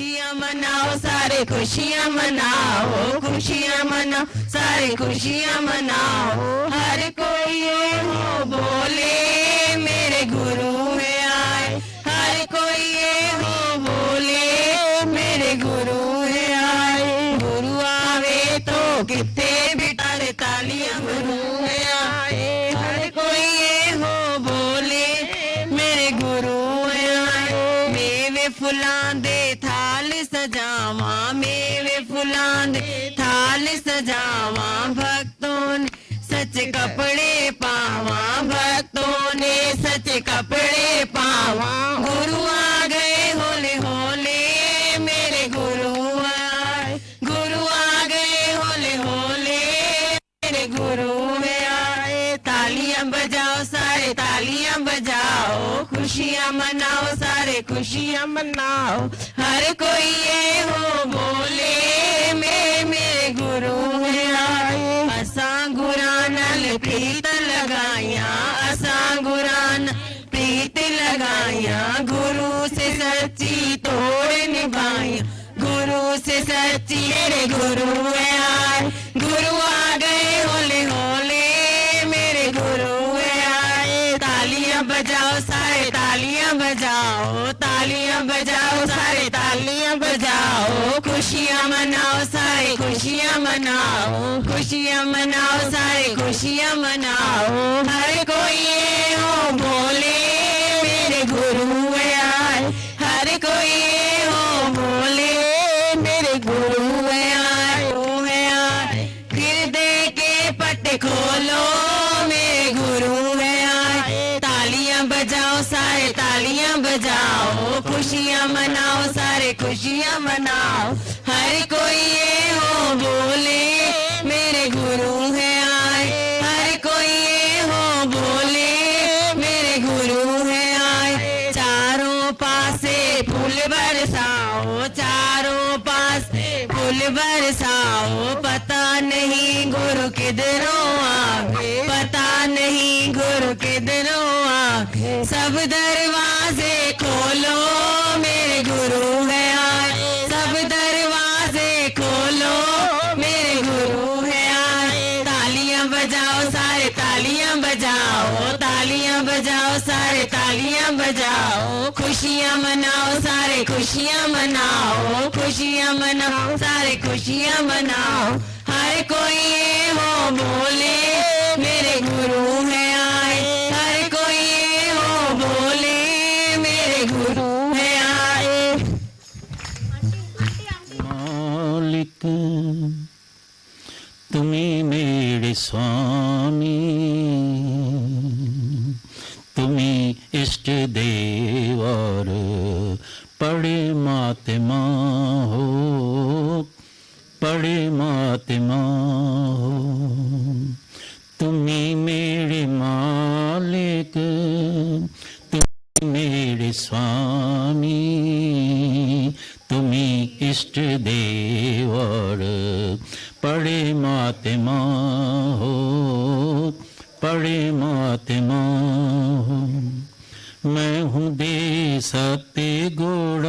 खुशियाँ मनाओ सारे खुशियाँ मनाओ, खुशियाँ मनाओ सारे खुशियाँ मनाओ। हर कोई ये हो बोले मेरे गुरु है आए, हर कोई ये हो बोले मेरे गुरु है आए। गुरु आवे तो कितने बिठा दे तालियां, गुरु है आए। हर कोई ये हो बोले मेरे गुरु है आए। मेवे फुलां दे थाल सजावा, मेवे फुलां दे थाल सजावा। भक्तों ने सच कपड़े पावा, भक्तों ने सच कपड़े पावा। गुरु आ गए होले होले मेरे गुरु आए, गुरु आ गए होले होले मेरे गुरु में आए। तालियां बजाओ सारे तालियां बजाओ, खुशियां मनाओ सारे खुशियां मनाओ। हर कोई ये हो बोले मेरे गुरु में आए। असां गुरां नाल प्रीत लगाया, असां गुरां नाल प्रीत लगाया। गुरु से सच्ची तोड़ निभाया, गुरु से सच्ची मेरे गुरु है आए। गुरु आ गए होले होले मेरे गुरु है आए। तालियां बजाओ सारे तालियां बजाओ, तालियां बजाओ सारे तालियां बजाओ। खुशियां मनाओ सारे खुशियां मनाओ, खुशियां मनाओ सारे खुशियां मनाओ। हर कोई ये हो बोले मेरे गुरु है आए, हर कोई ये हो बोले मेरे गुरु है आए, गुरु है आए। हृदय के पट खोलो मेरे गुरु है आए। तालियां बजाओ सारे तालियां बजाओ, खुशियां मनाओ सारे खुशियां मनाओ। हर कोई ये हो बोले मेरे गुरु है आए, हर कोई ये हो बोले मेरे गुरु है आए। चारों पासे फूल बरसाओ, चारों पासे फूल बरसाओ। पता नहीं गुरु किधरों आगे, पता नहीं गुरु किधरों आगे। सब दरवाजे खोलो मेरे गुरु है आए, सब दरवाजे खोलो मेरे गुरु है आए। तालियां बजाओ सारे तालियां बजाओ, तालियां बजाओ सारे तालियां बजाओ। खुशियां मनाओ सारे खुशियां मनाओ, खुशियां मनाओ सारे खुशियां मनाओ। हर कोई ये हो बोले मेरे गुरु है आए, हर कोई ये हो बोले मेरे गुरु है आए। मालिक तुम्हें मेरे स्वामी, तुम्हें इष्ट देव और पड़े मातमा हो, पड़े मातमा हो। तुम्हें मेरे मालिक, तुम मेरे स्वामी, तुम्हें इष्ट देव और पड़े मातमा हो, पड़े मातमा हो। मैं हूँ दे सत्य गुण,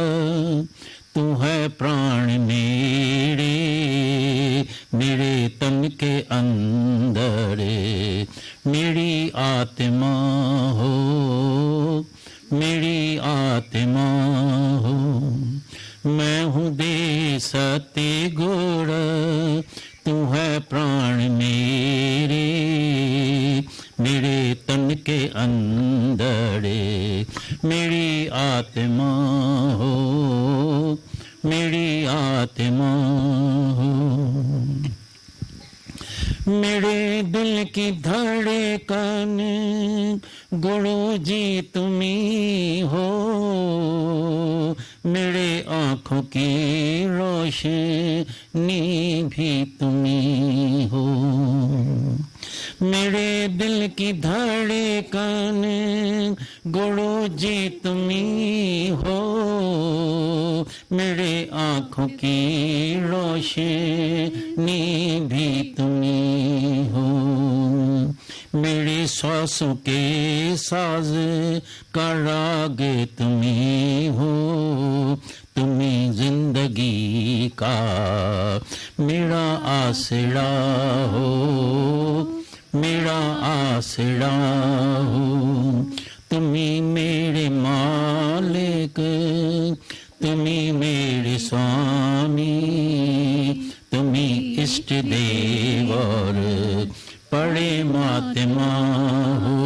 तू है प्राण मेरे, मेरे तन के अंदर मेरी आत्मा हो, मेरी आत्मा हो। मैं हूँ दे सत्य गुण, तू है प्राण मेरे, मेरे तन के अंदर मेरी आत्मा हो, मेरी आत्मा हो। मेरे दिल की धड़कन गुरु जी तुम्ही हो, मेरे आँखों की रोशनी भी तुम्ही हो। मेरे दिल की धड़कन गुरु जी तुम्ही हो, मेरे आँखों की रोशनी भी तुम्ही हो। मेरे श्वासों के साज का राग तुम्ही हो, तुम्ही जिंदगी का मेरा आसरा हो, मेरा आसरा हो। तुम्ही मेरे मालिक, तुम्ही मेरे स्वामी, तुम्ही इष्ट देव और पड़े मातमा हो,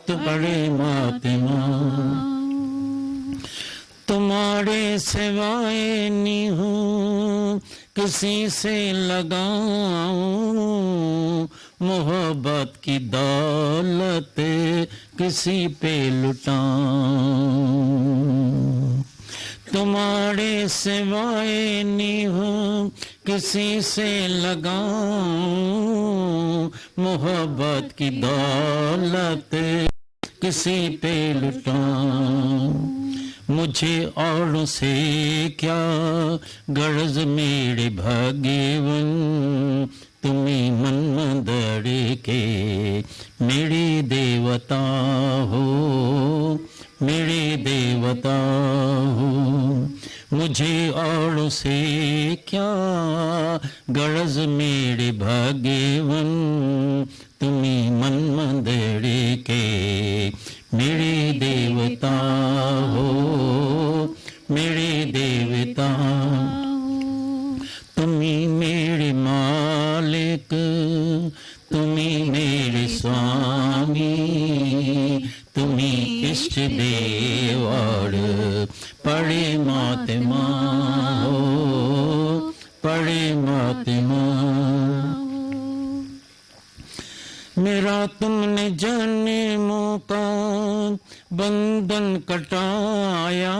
तो पड़े मातमा। तुम्हारे सिवाय नहीं हूँ किसी से लगाऊं, मोहब्बत की दौलत किसी पे लुटाऊं। तुम्हारे सिवाय नहीं हूँ किसी से लगाऊं, मोहब्बत की दौलत किसी पे लुटाऊं। मुझे औरों से क्या गर्ज मेरे भगवन, तुम्ही मन मंदर के मेरे देवता हो, मेरे देवता हो। मुझे औरों से क्या गर्ज मेरे भगवन, तुम्ही मन मंदिर के मेरे देवता हो, मेरे देवता। तुम्ही मेरे मालिक, तुम्ही मेरे स्वामी, तुम्ही इष्ट देव और पड़े मातमा हो, पड़े मातमा। मेरा तुमने जन्मों का बंधन कटाया,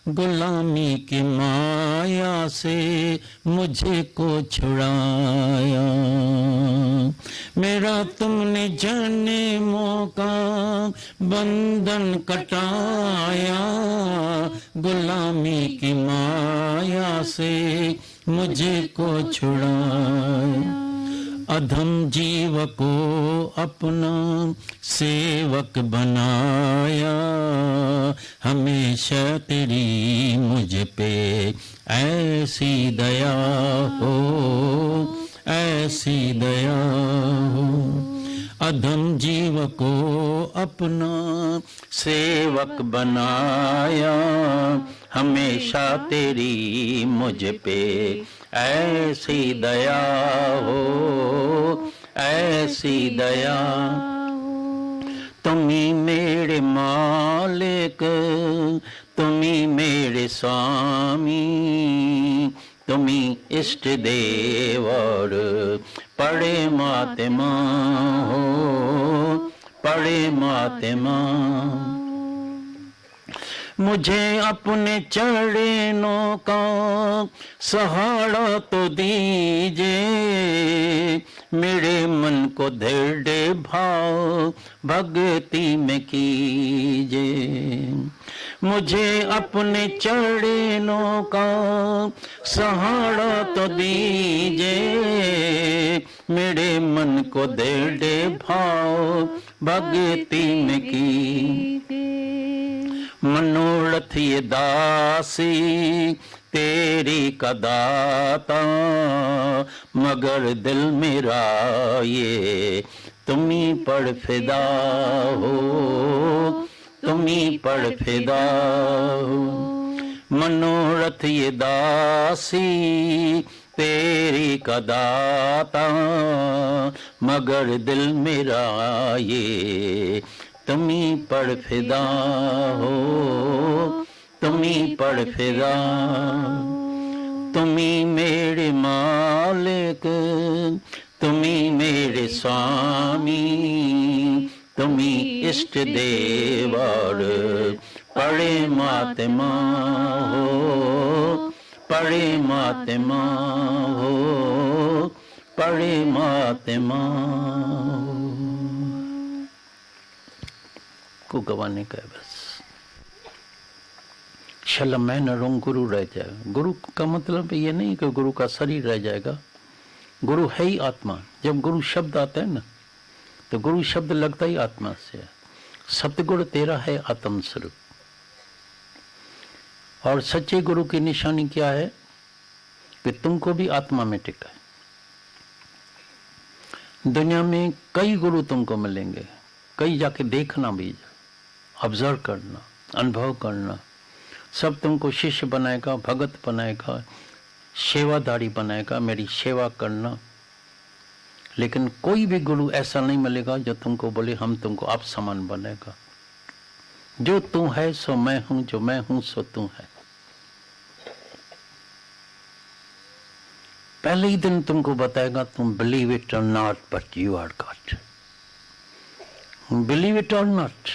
गुलामी की माया से मुझे को छुड़ाया। मेरा तुमने जन्मों का बंधन कटाया, गुलामी की माया से मुझे को छुड़ाया। अधम जीव को अपना सेवक बनाया, हमेशा तेरी मुझ पे ऐसी दया हो, ऐसी दया हो। अधम जीव को अपना सेवक बनाया, हमेशा तेरी मुझ पे ऐसी दया हो, ऐसी दया। तुम्ही मेरे मालिक, तुम्ही मेरे स्वामी, तुम्ही इष्ट देव और पड़े मातमा हो, पड़े मातमा। मुझे अपने चरणों का सहारा तो दीजिए, मेरे मन को दृढ़ भाव भक्ति में कीजिए। मुझे अपने चरणों का सहारा तो दीजिए, मेरे मन को दृढ़ भाव भक्ति में कीजिए। मनोरथ ये दासी तेरी का दाता, मगर दिल मेरा ये तुम्ही पर फिदा हो, तुम्ही पर फिदा हो। मनोरथ ये दासी तेरी का दाता, मगर दिल मेरा ये तुम्ही पर फिदा हो, तुम्ही पर फिदा। तुम्ही मेरे मालिक, तुम्ही मेरे स्वामी, तुम्ही इष्ट देव और पड़े मातमा हो, पड़े मातमा हो, पड़े मातमा हो। को गवाने का है बस। शलम मैं न रहूं, गुरु रह जाएगा। गुरु का मतलब ये नहीं कि गुरु का शरीर रह जाएगा, गुरु है ही आत्मा। जब गुरु शब्द आता है ना, तो गुरु शब्द लगता ही आत्मा से है। सतगुण तेरा है आत्म स्वरूप। और सच्चे गुरु की निशानी क्या है कि तुमको भी आत्मा में टिका है। दुनिया में कई गुरु तुमको मिलेंगे, कई जाके देखना भी, ऑब्जर्व करना, अनुभव करना, सब तुमको शिष्य बनाएगा, भगत बनाएगा, सेवादारी बनाएगा, मेरी सेवा करना। लेकिन कोई भी गुरु ऐसा नहीं मिलेगा जो तुमको बोले हम तुमको आप समान बनेगा। जो तू है सो मैं हूं, जो मैं हूं सो तू है। पहले ही दिन तुमको बताएगा तुम believe it or not but you are God. Believe it or not,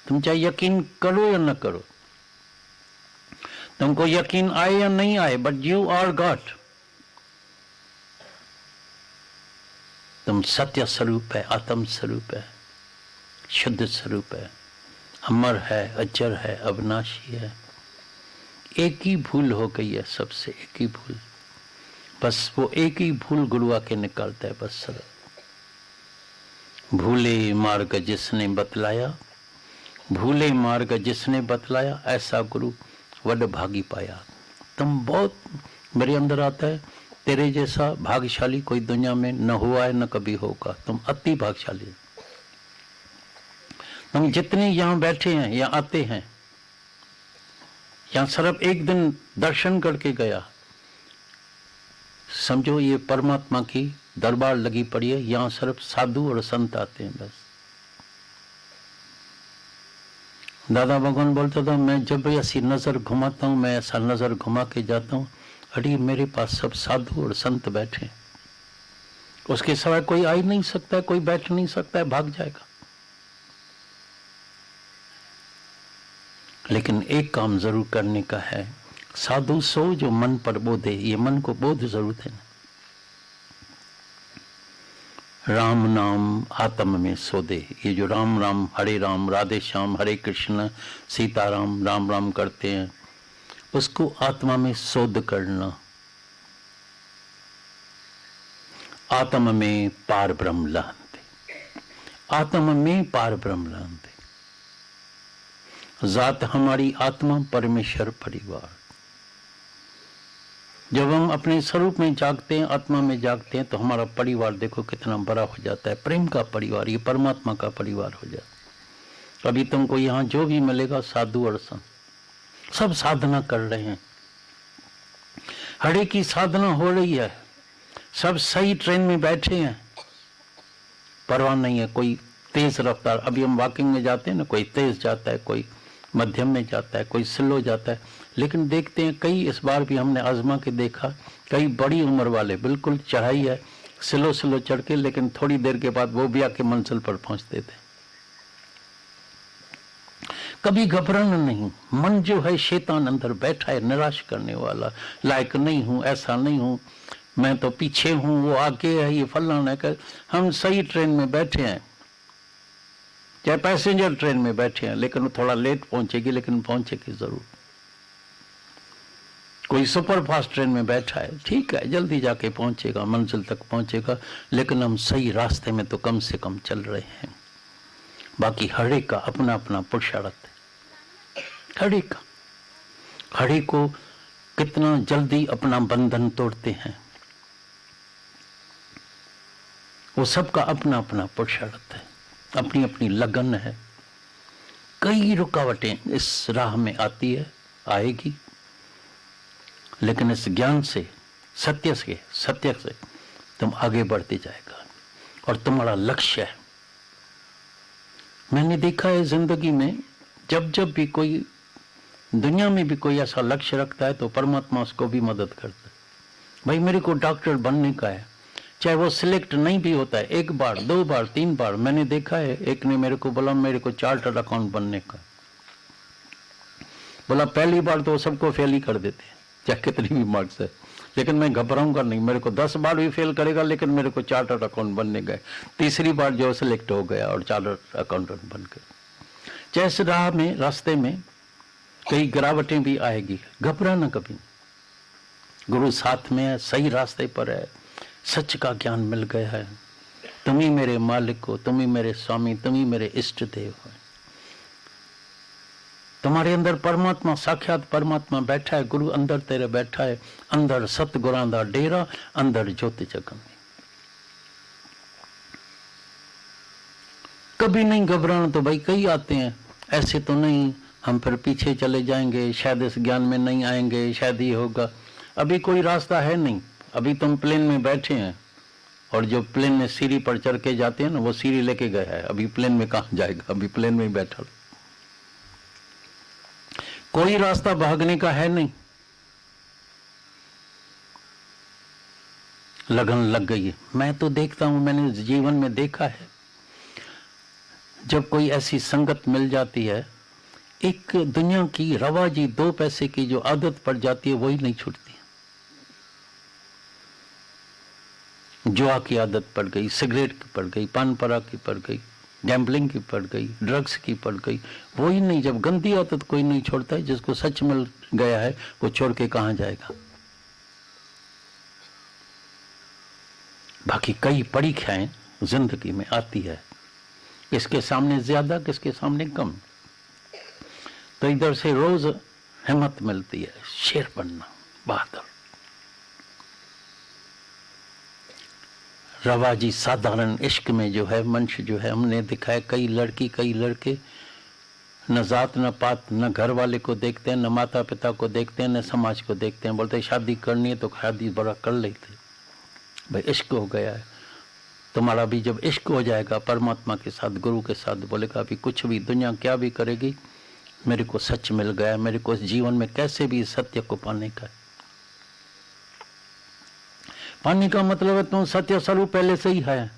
तुम चाहे यकीन करो या न करो, तुमको यकीन आए या नहीं आए, बट यू आर गॉड। तुम सत्य स्वरूप है, आत्म स्वरूप है, शुद्ध स्वरूप है, अमर है, अजर है, अविनाशी है। एक ही भूल हो गई है सबसे, एक ही भूल, बस वो एक ही भूल गुरु आके निकालता है, बस सरल। भूले मार्ग जिसने बतलाया, भूले मार्ग जिसने बतलाया, ऐसा गुरु वड भागी पाया। तुम बहुत मेरे अंदर आता है, तेरे जैसा भाग्यशाली कोई दुनिया में न हुआ है न कभी होगा। तुम अति भाग्यशाली हो। तुम जितने यहाँ बैठे हैं या आते हैं, यहाँ सिर्फ एक दिन दर्शन करके गया, समझो ये परमात्मा की दरबार लगी पड़ी है। यहाँ सिर्फ साधु और संत आते हैं बस। दादा भगवान बोलता था, मैं जब ऐसी नजर घुमाता हूँ, मैं ऐसा नजर घुमा के जाता हूँ, अरे मेरे पास सब साधु और संत बैठे, उसके सिवाय कोई आ ही नहीं सकता है, कोई बैठ नहीं सकता है, भाग जाएगा। लेकिन एक काम जरूर करने का है, साधु सो जो मन पर बोधे। ये मन को बोध जरूर है। राम नाम आत्म में सो दे। ये जो राम राम, हरे राम, राधे श्याम, हरे कृष्ण, सीताराम, राम राम करते हैं, उसको आत्मा में शोध करना। आत्म में पार ब्रह्म लहंते, आत्म में पार ब्रह्म लहंते। जात हमारी आत्मा, परमेश्वर परिवार। जब हम अपने स्वरूप में जागते हैं, आत्मा में जागते हैं, तो हमारा परिवार देखो कितना बड़ा हो जाता है। प्रेम का परिवार, ये परमात्मा का परिवार हो जाता है। अभी तुमको यहाँ जो भी मिलेगा, साधु और संत, सब साधना कर रहे हैं। हरे की साधना हो रही है, सब सही ट्रेन में बैठे हैं, परवाह नहीं है। कोई तेज रफ्तार, अभी हम वॉकिंग में जाते हैं ना, कोई तेज जाता है, कोई मध्यम में जाता है, कोई स्लो जाता है। लेकिन देखते हैं कई, इस बार भी हमने आजमा के देखा, कई बड़ी उम्र वाले, बिल्कुल चढ़ाई है, स्लो स्लो चढ़ के, लेकिन थोड़ी देर के बाद वो भी आके मंजिल पर पहुंचते थे। कभी घबराना नहीं। मन जो है शैतान अंदर बैठा है, निराश करने वाला, लायक नहीं हूं, ऐसा नहीं हूं, मैं तो पीछे हूं, वो आगे है, ये फलाना कर। हम सही ट्रेन में बैठे हैं, चाहे पैसेंजर ट्रेन में बैठे हैं, लेकिन वो थोड़ा लेट पहुंचेगी, लेकिन पहुंचेगी जरूर। कोई सुपर फास्ट ट्रेन में बैठा है, ठीक है, जल्दी जाके पहुंचेगा, मंजिल तक पहुंचेगा, लेकिन हम सही रास्ते में तो कम से कम चल रहे हैं। बाकी हर एक का अपना अपना पुरुषार्थ है। हर एक का, हर एक को कितना जल्दी अपना बंधन तोड़ते हैं, वो सबका अपना अपना पुरुषार्थ है, अपनी अपनी लगन है। कई रुकावटें इस राह में आती है, आएगी, लेकिन इस ज्ञान से, सत्य से तुम आगे बढ़ते जाएगा और तुम्हारा लक्ष्य है। मैंने देखा है जिंदगी में, जब जब भी कोई दुनिया में भी कोई ऐसा लक्ष्य रखता है, तो परमात्मा उसको भी मदद करता है। भाई मेरे को डॉक्टर बनने का है, चाहे वो सिलेक्ट नहीं भी होता है, एक बार, दो बार, तीन बार। मैंने देखा है, एक ने मेरे को बोला मेरे को चार्टर्ड अकाउंट बनने का, बोला पहली बार तो सबको फेल ही कर देते हैं, चाहे कितनी भी मार्क्स है, लेकिन मैं घबराऊंगा नहीं, मेरे को 10 बार भी फेल करेगा, लेकिन मेरे को चार्टर्ड अकाउंट बनने गए। तीसरी बार जो सिलेक्ट हो गया और चार्टर्ड अकाउंटेंट बन गए। जैसे राह में, रास्ते में कई गिरावटें भी आएगी, घबराना कभी। गुरु साथ में है, सही रास्ते पर है, सच का ज्ञान मिल गया है। तुम ही मेरे मालिक हो, तुम ही मेरे स्वामी, तुम ही मेरे इष्ट देव हो। तुम्हारे अंदर परमात्मा, साक्षात परमात्मा बैठा है, गुरु अंदर तेरे बैठा है। अंदर सतगुरां दा डेरा, अंदर ज्योति जगन। कभी नहीं घबराना। तो भाई कई आते हैं, ऐसे तो नहीं, हम फिर पीछे चले जाएंगे, शायद इस ज्ञान में नहीं आएंगे, शायद ये होगा। अभी कोई रास्ता है नहीं। अभी तुम प्लेन में बैठे हैं, और जो प्लेन में सीढ़ी पर चढ़ के जाते हैं ना, वो सीढ़ी लेके गया है। अभी प्लेन में कहाँ जाएगा, अभी प्लेन में ही बैठा। कोई रास्ता भागने का है नहीं। लगन लग गई है। मैं तो देखता हूं, मैंने जीवन में देखा है, जब कोई ऐसी संगत मिल जाती है, एक दुनिया की रवाजी 2 पैसे की जो आदत पड़ जाती है, वही नहीं छूटती। जुआ की आदत पड़ गई, सिगरेट की पड़ गई, पान परा की पड़ गई, गैम्बलिंग की पड़ गई, ड्रग्स की पड़ गई, वही नहीं। जब गंदी आदत कोई नहीं छोड़ता है, जिसको सच मिल गया है, वो छोड़ के कहां जाएगा। बाकी कई परीक्षाएं जिंदगी में आती है, किसके सामने ज्यादा, किसके सामने कम। तो इधर से रोज हिम्मत मिलती है, शेर बनना, बहादुर। रवाजी साधारण इश्क में जो है, मनुष्य जो है, हमने दिखाया कई लड़की कई लड़के न जात न पात, न घर वाले को देखते हैं, न माता पिता को देखते हैं, न समाज को देखते हैं। बोलते शादी करनी है तो शादी बड़ा कर लेते, भाई इश्क हो गया है। तुम्हारा भी जब इश्क हो जाएगा परमात्मा के साथ, गुरु के साथ, बोलेगा अभी कुछ भी दुनिया क्या भी करेगी, मेरे को सच मिल गया, मेरे को इस जीवन में कैसे भी सत्य को पाने का। पाने का मतलब है तुम सत्य स्वरूप पहले से ही है,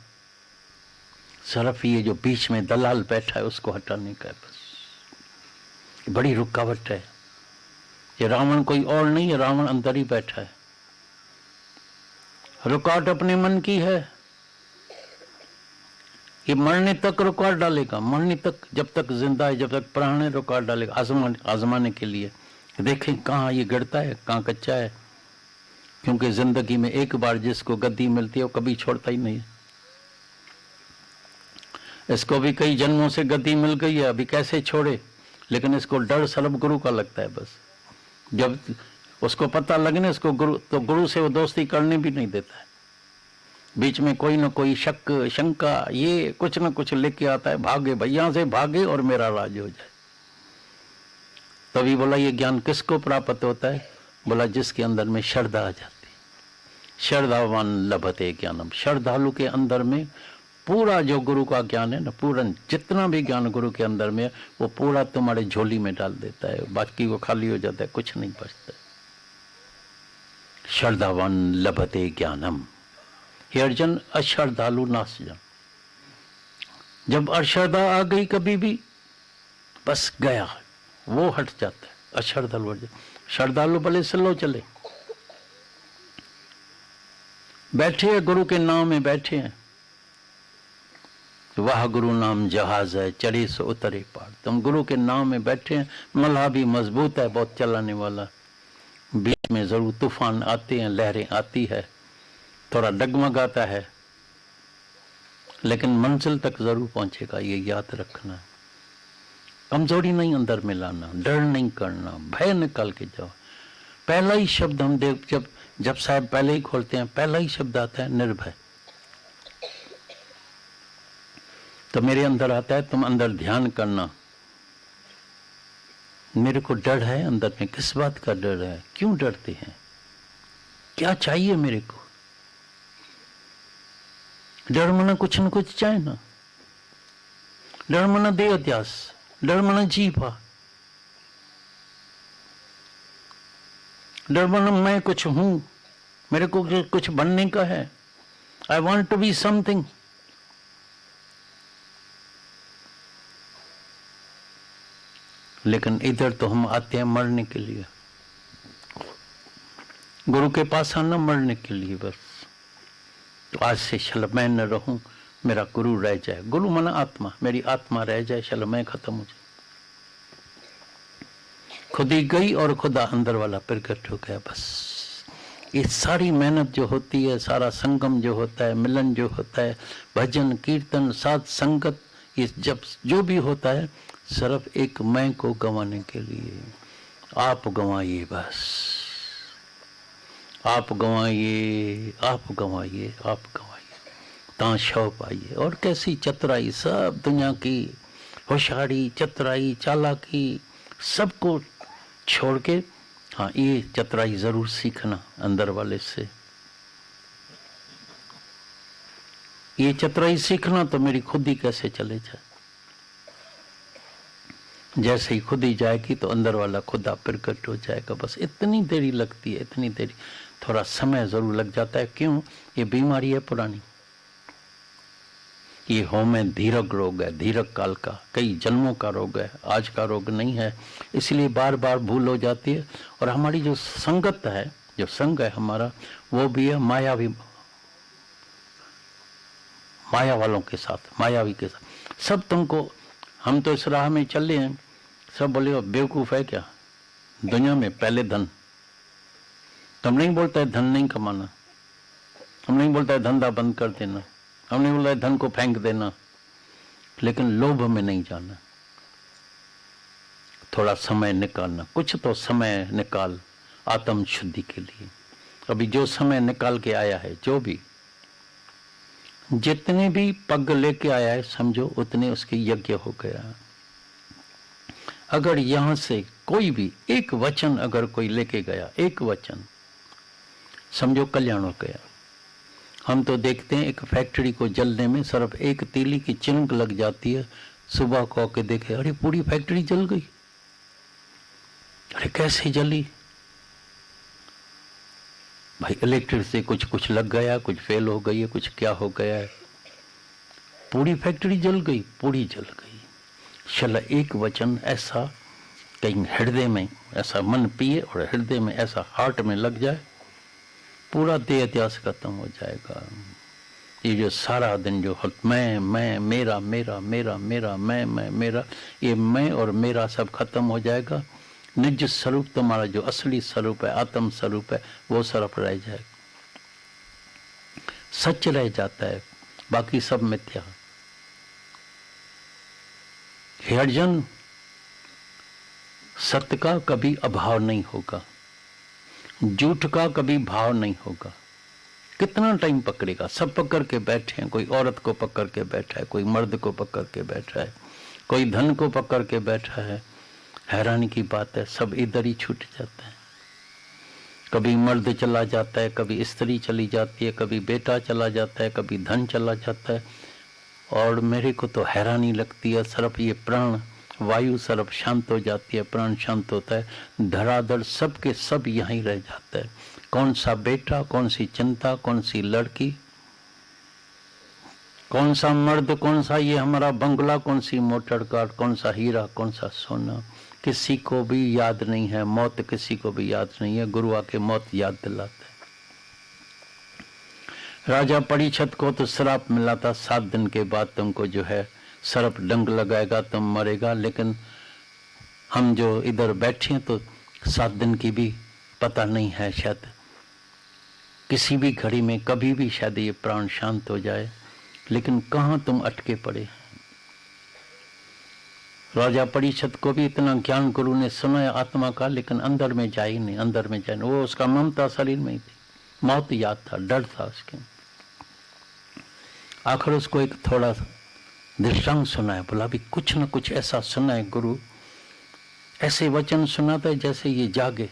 सिर्फ ये जो बीच में दलाल बैठा है उसको हटाने का है बस। बड़ी रुकावट है। ये रावण कोई और नहीं है, रावण अंदर ही बैठा है। रुकावट अपने मन की है। ये मरने तक रुकावट डालेगा, मरने तक, जब तक जिंदा है, जब तक प्राण है, रुकावट डालेगा आजमाने के लिए। देखें कहाँ ये गिरता है, कहाँ कच्चा है। क्योंकि जिंदगी में एक बार जिसको गद्दी मिलती है वो कभी छोड़ता ही नहीं है। इसको भी कई जन्मों से गद्दी मिल गई है, अभी कैसे छोड़े। लेकिन इसको डर सर्व गुरु का लगता है बस। जब उसको पता लगने इसको गुरु, तो गुरु से वो दोस्ती करने भी नहीं देता है। बीच में कोई ना कोई शक शंका, ये कुछ ना कुछ लेके आता है, भागे भैया से भागे और मेरा राज हो जाए। तभी बोला ये ज्ञान किसको प्राप्त होता है, बोला जिसके अंदर में श्रद्धा आ जाती। श्रद्धावान लभते ज्ञानम। श्रद्धालु के अंदर में पूरा जो गुरु का ज्ञान है ना, पूरा जितना भी ज्ञान गुरु के अंदर में है, वो पूरा तुम्हारे झोली में डाल देता है, बाकी वो खाली हो जाता है, कुछ नहीं बचता। श्रद्धावान लभते ज्ञानम। हे अर्जुन, अश्रद्धालु नाश जन। जब अश्रद्धा आ गई कभी भी, बस गया, वो हट जाता है। अश्रद्धालु, श्रद्धालु भले स्लो चले, बैठे हैं गुरु के नाम में, बैठे हैं। वाह गुरु नाम जहाज है, चढ़े सो उतरे पार। तुम गुरु के नाम में बैठे हैं, मल्हा भी मजबूत है, बहुत चलाने वाला। बीच में जरूर तूफान आते हैं, लहरें आती है, थोड़ा डगमगाता है, लेकिन मंजिल तक जरूर पहुंचेगा, ये याद रखना। कमजोरी नहीं अंदर में लाना, डर नहीं करना, भय निकाल के जाओ। पहला ही शब्द हम देख, जब साहब पहले ही खोलते हैं, पहला ही शब्द आता है निर्भय। तो मेरे अंदर आता है, तुम अंदर ध्यान करना। मेरे को डर है अंदर में, किस बात का डर है, क्यों डरते हैं, क्या चाहिए मेरे को। डर मना कुछ न कुछ चाहे ना। डर मना देह अध्यास, डर मना जीवा, डर मना मैं कुछ हूं, मेरे को कुछ बनने का है, I want to be something. लेकिन इधर तो हम आते हैं मरने के लिए। गुरु के पास आना मरने के लिए बस। तो आज से चल मैं न रहूं, मेरा गुरु रह जाए। गुरु मना आत्मा, मेरी आत्मा रह जाए, चलो मैं खत्म हो जाए। खुद ही गई और खुदा अंदर वाला प्रकट हो गया बस। ये सारी मेहनत जो होती है, सारा संगम जो होता है, मिलन जो होता है, भजन कीर्तन साथ संगत, ये जब जो भी होता है, सिर्फ एक मैं को गंवाने के लिए। आप गंवाइए, बस आप गंवाइए, आप गंवाइए, आप गंवाइए, ता शौ पाइए। और कैसी चतुराई, सब दुनिया की होशियारी, चतुराई, चालाकी, सबको छोड़ के, हाँ ये चतुराई जरूर सीखना अंदर वाले से। ये चतुराई सीखना तो मेरी खुद ही कैसे चले जाए। जैसे ही खुद ही जाएगी तो अंदर वाला खुदा प्रकट हो जाएगा। बस इतनी देरी लगती है, इतनी देरी, थोड़ा समय जरूर लग जाता है। क्यों? ये बीमारी है पुरानी, ये होम है, धीरक रोग है, धीरक काल का, कई जन्मों का रोग है, आज का रोग नहीं है। इसलिए बार बार भूल हो जाती है। और हमारी जो संगत है, जो संग है हमारा, वो भी है मायावी, माया वालों के साथ, मायावी के साथ। सब तुमको, हम तो इस राह में चल रहे हैं, सब बोले बेवकूफ़ है क्या, दुनिया में पहले धन। तुम नहीं बोलता है धन नहीं कमाना, हम नहीं बोलता है धंधा बंद कर देना, हम नहीं बोलता है धन को फेंक देना, लेकिन लोभ में नहीं जाना। थोड़ा समय निकालना, कुछ तो समय निकाल आत्म शुद्धि के लिए। अभी जो समय निकाल के आया है, जो भी जितने भी पग लेके आया है, समझो उतने उसके यज्ञ हो गया। अगर यहां से कोई भी एक वचन अगर कोई लेके गया, एक वचन, समझो कल्याण हो गया। हम तो देखते हैं एक फैक्ट्री को जलने में सिर्फ एक तीली की चिंग लग जाती है, सुबह को आके देखे अरे पूरी फैक्ट्री जल गई, अरे कैसे जली भाई, इलेक्ट्रिक से कुछ कुछ लग गया, कुछ फेल हो गई है, कुछ क्या हो गया है, पूरी फैक्ट्री जल गई, पूरी जल गई। चला एक वचन ऐसा कहीं हृदय में ऐसा मन पिए और हृदय में ऐसा हार्ट में लग जाए, पूरा देह इतिहास खत्म हो जाएगा। ये जो सारा दिन जो मैं मेरा मेरा मेरा मेरा मैं मेरा, ये मैं और मेरा सब खत्म हो जाएगा। निज स्वरूप तुम्हारा जो असली स्वरूप है, आत्म स्वरूप है, वो सिर्फ रह जाएगा, सच रह जाता है, बाकी सब मिथ्या। हे अर्जुन, सत्य का कभी अभाव नहीं होगा, झूठ का कभी भाव नहीं होगा। कितना टाइम पकड़ेगा, सब पकड़ के बैठे हैं, कोई औरत को पकड़ के बैठा है, कोई मर्द को पकड़ के बैठा है, कोई धन को पकड़ के बैठा है। हैरानी की बात है, सब इधर ही छूट जाता है। कभी मर्द चला जाता है, कभी स्त्री चली जाती है, कभी बेटा चला जाता है, कभी धन चला जाता है। और मेरे को तो हैरानी लगती है, सिर्फ ये प्राण वायु सर्व शांत हो जाती है, प्राण शांत होता है, धड़ाधड़ सब के सब यहीं रह जाता है। कौन सा बेटा, कौन सी चिंता, कौन सी लड़की, कौन सा मर्द, कौन सा ये हमारा बंगला, कौन सी मोटर कार, कौन सा हीरा, कौन सा सोना, किसी को भी याद नहीं है। मौत किसी को भी याद नहीं है, गुरु आके मौत याद दिलाता है। राजा परीक्षित को तो श्राप मिला था, 7 दिन के बाद तुमको जो है सर्प डंक लगाएगा, तुम मरेगा। लेकिन हम जो इधर बैठे हैं तो 7 दिन की भी पता नहीं है, शायद किसी भी घड़ी में कभी भी शायद ये प्राण शांत हो जाए। लेकिन कहाँ तुम अटके पड़े। राजा परीक्षित को भी इतना ज्ञान गुरु ने सुनाया आत्मा का, लेकिन अंदर में जा ही नहीं, अंदर में जा नहीं। वो उसका ममता शरीर में ही थी, मौत याद था, डर था उसके। आखिर उसको एक थोड़ा दृष्टांत सुनाया, बोला भी कुछ न कुछ ऐसा सुना है गुरु, ऐसे वचन सुनाता है जैसे ये जागे।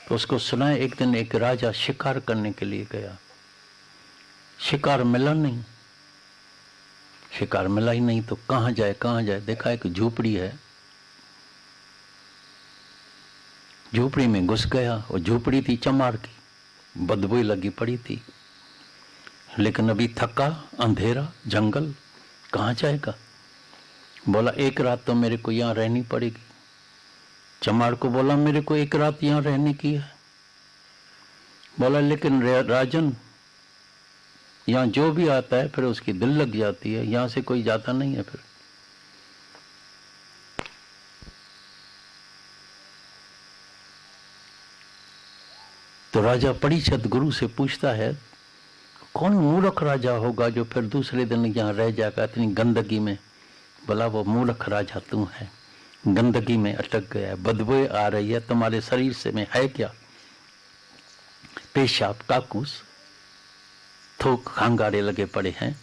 तो उसको सुनाया, एक दिन एक राजा शिकार करने के लिए गया, शिकार मिला नहीं, शिकार मिला ही नहीं तो कहाँ जाए कहाँ जाए। देखा एक झोपड़ी है, झोपड़ी में घुस गया। और झोपड़ी थी चमार की, बदबू लगी पड़ी थी। लेकिन अभी थका, अंधेरा, जंगल, कहाँ जाएगा। बोला एक रात तो मेरे को यहाँ रहनी पड़ेगी। चमार को बोला मेरे को एक रात यहाँ रहने की है। बोला लेकिन राजन, यहाँ जो भी आता है फिर उसकी दिल लग जाती है, यहाँ से कोई जाता नहीं है। फिर तो राजा परीक्षित गुरु से पूछता है, कौन मूर्ख राजा होगा जो फिर दूसरे दिन यहाँ रह जाएगा इतनी गंदगी में। बोला वो मूर्ख राजा तू है, गंदगी में अटक गया है, बदबू आ रही है, तुम्हारे शरीर से में है क्या? पेशाब, काकूस, थूक, खांगारे लगे पड़े हैं,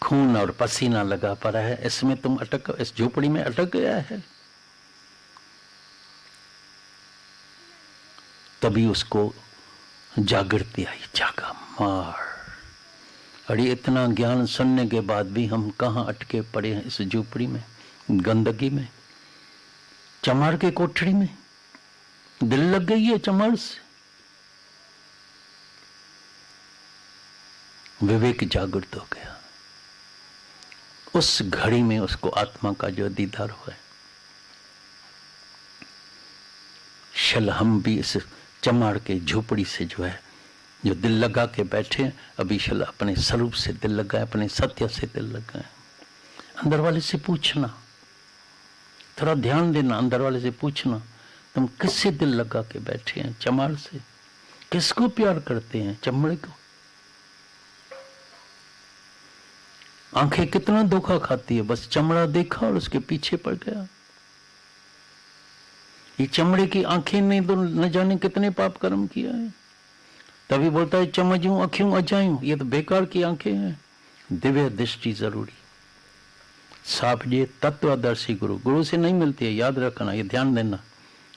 खून और पसीना लगा पड़ा है, इसमें तुम अटक, इस झोपड़ी में अटक गया है। तभी उसको जागृति आई, जागा मार। अरे इतना ज्ञान सुनने के बाद भी हम कहाँ अटके पड़े हैं इस झोपड़ी में, गंदगी में, चमार के कोठड़ी में। दिल लग गई है चमार से। विवेक जागृत हो गया। उस घड़ी में उसको आत्मा का जो दीदार हुआ है। शल हम भी इस चमार के झोपड़ी से जो है, जो दिल लगा के बैठे, अभी शल अपने स्वरूप से दिल लगाए, अपने सत्य से दिल लगाए। अंदर वाले से पूछना, थोड़ा ध्यान देना, अंदर वाले से पूछना, तुम किससे दिल लगा के बैठे हैं? चमार से। किसको प्यार करते हैं? चमड़े को। आंखें कितना धोखा खाती है, बस चमड़ा देखा और उसके पीछे पड़ गया। ये चमड़े की आंखें ने तो न जाने कितने पाप कर्म किया है। तभी बोलता है चमझूं अखियों अजायूं, ये तो बेकार की आंखें हैं। दिव्य दृष्टि जरूरी। साफ ये तत्वदर्शी गुरु, गुरु से नहीं मिलती है, याद रखना, ये ध्यान देना।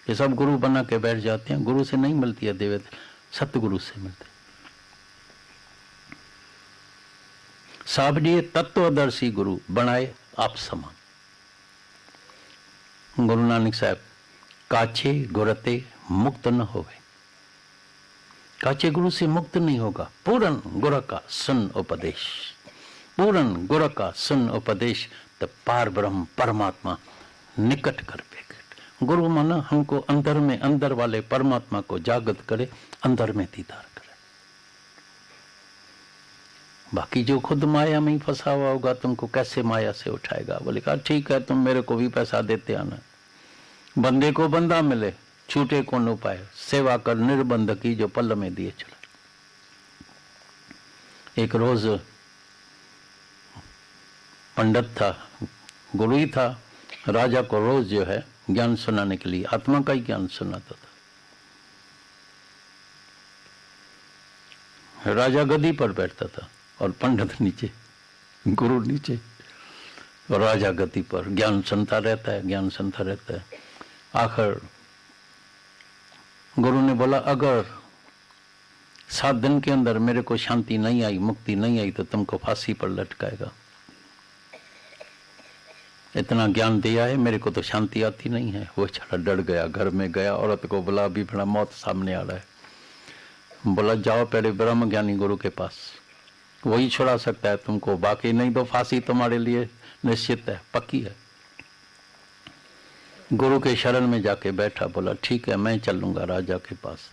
ये सब गुरु बना के बैठ जाते हैं, गुरु से नहीं मिलती है दिव्य, सतगुरु से मिलती है। साहब जी तत्वदर्शी गुरु बनाए आप समान। गुरु नानक साहब, काचे गुरते मुक्त न होवे। काचे गुरु से मुक्त नहीं होगा। पूर्ण गुरु का सुन उपदेश, पूर्ण गुरु का सुन उपदेश, तो पार ब्रह्म परमात्मा निकट कर बेकट। गुरु माना हमको अंदर में, अंदर वाले परमात्मा को जागृत करे, अंदर में दीदार करे। बाकी जो खुद माया में ही फंसा हुआ होगा, तुमको कैसे माया से उठाएगा? बोले कहा ठीक है, तुम मेरे को भी पैसा देते आना। बंदे को बंदा मिले, छूटे कौन उपाय, सेवा कर निर्बंध की जो पल में दिए चला। एक रोज पंडित था, गुरु ही था, राजा को रोज जो है ज्ञान सुनाने के लिए आत्मा का ही ज्ञान सुनाता था। राजा गद्दी पर बैठता था और पंडित नीचे, गुरु नीचे, और राजा गद्दी पर ज्ञान सुनता रहता है, ज्ञान सुनता रहता है। आखिर गुरु ने बोला अगर 7 दिन के अंदर मेरे को शांति नहीं आई, मुक्ति नहीं आई, तो तुमको फांसी पर लटकाएगा। इतना ज्ञान दिया है, मेरे को तो शांति आती नहीं है। वो छड़ा डर गया, घर में गया, औरत को बोला अभी बड़ा मौत सामने आ रहा है। बोला जाओ पहले ब्रह्म ज्ञानी गुरु के पास, वही छुड़ा सकता है तुमको, बाकी नहीं तो फांसी तुम्हारे लिए निश्चित है, पक्की है। गुरु के शरण में जाके बैठा, बोला ठीक है मैं चलूंगा राजा के पास।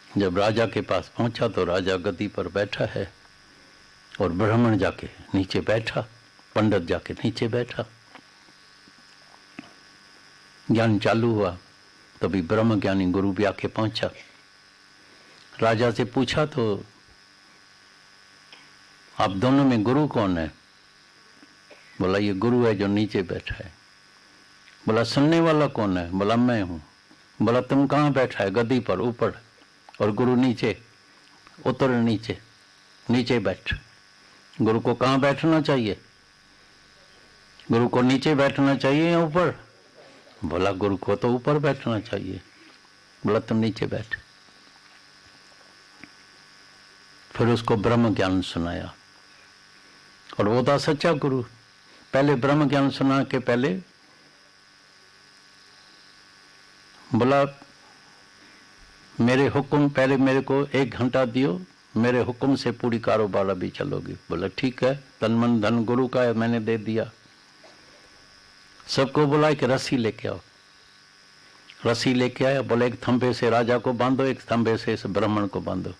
जब राजा के पास पहुंचा तो राजा गद्दी पर बैठा है और ब्राह्मण जाके नीचे बैठा, पंडित जाके नीचे बैठा। ज्ञान चालू हुआ, तभी ब्रह्म ज्ञानी गुरु भी आके पहुंचा। राजा से पूछा तो आप दोनों में गुरु कौन है? बोला ये गुरु है जो नीचे बैठा है। बोला सुनने वाला कौन है? बोला मैं हूं। बोला तुम कहाँ बैठा है? गद्दी पर ऊपर, और गुरु नीचे। उतर नीचे, नीचे बैठ। गुरु को कहाँ बैठना चाहिए? गुरु को नीचे बैठना चाहिए या ऊपर? बोला गुरु को तो ऊपर बैठना चाहिए। बोला तुम नीचे बैठ। फिर उसको ब्रह्म ज्ञान सुनाया, और वो था सच्चा गुरु। पहले ब्रह्म ज्ञान सुना के पहले बोला मेरे हुक्म, पहले मेरे को 1 घंटा दियो, मेरे हुक्म से पूरी कारोबार अभी चलोगी। बोला ठीक है, तन मन धन गुरु का है, मैंने दे दिया। सबको बोला कि रस्सी लेके आओ। रस्सी लेके आया। बोला एक थंबे से राजा को बांधो, एक थंबे से इस ब्राह्मण को बांधो।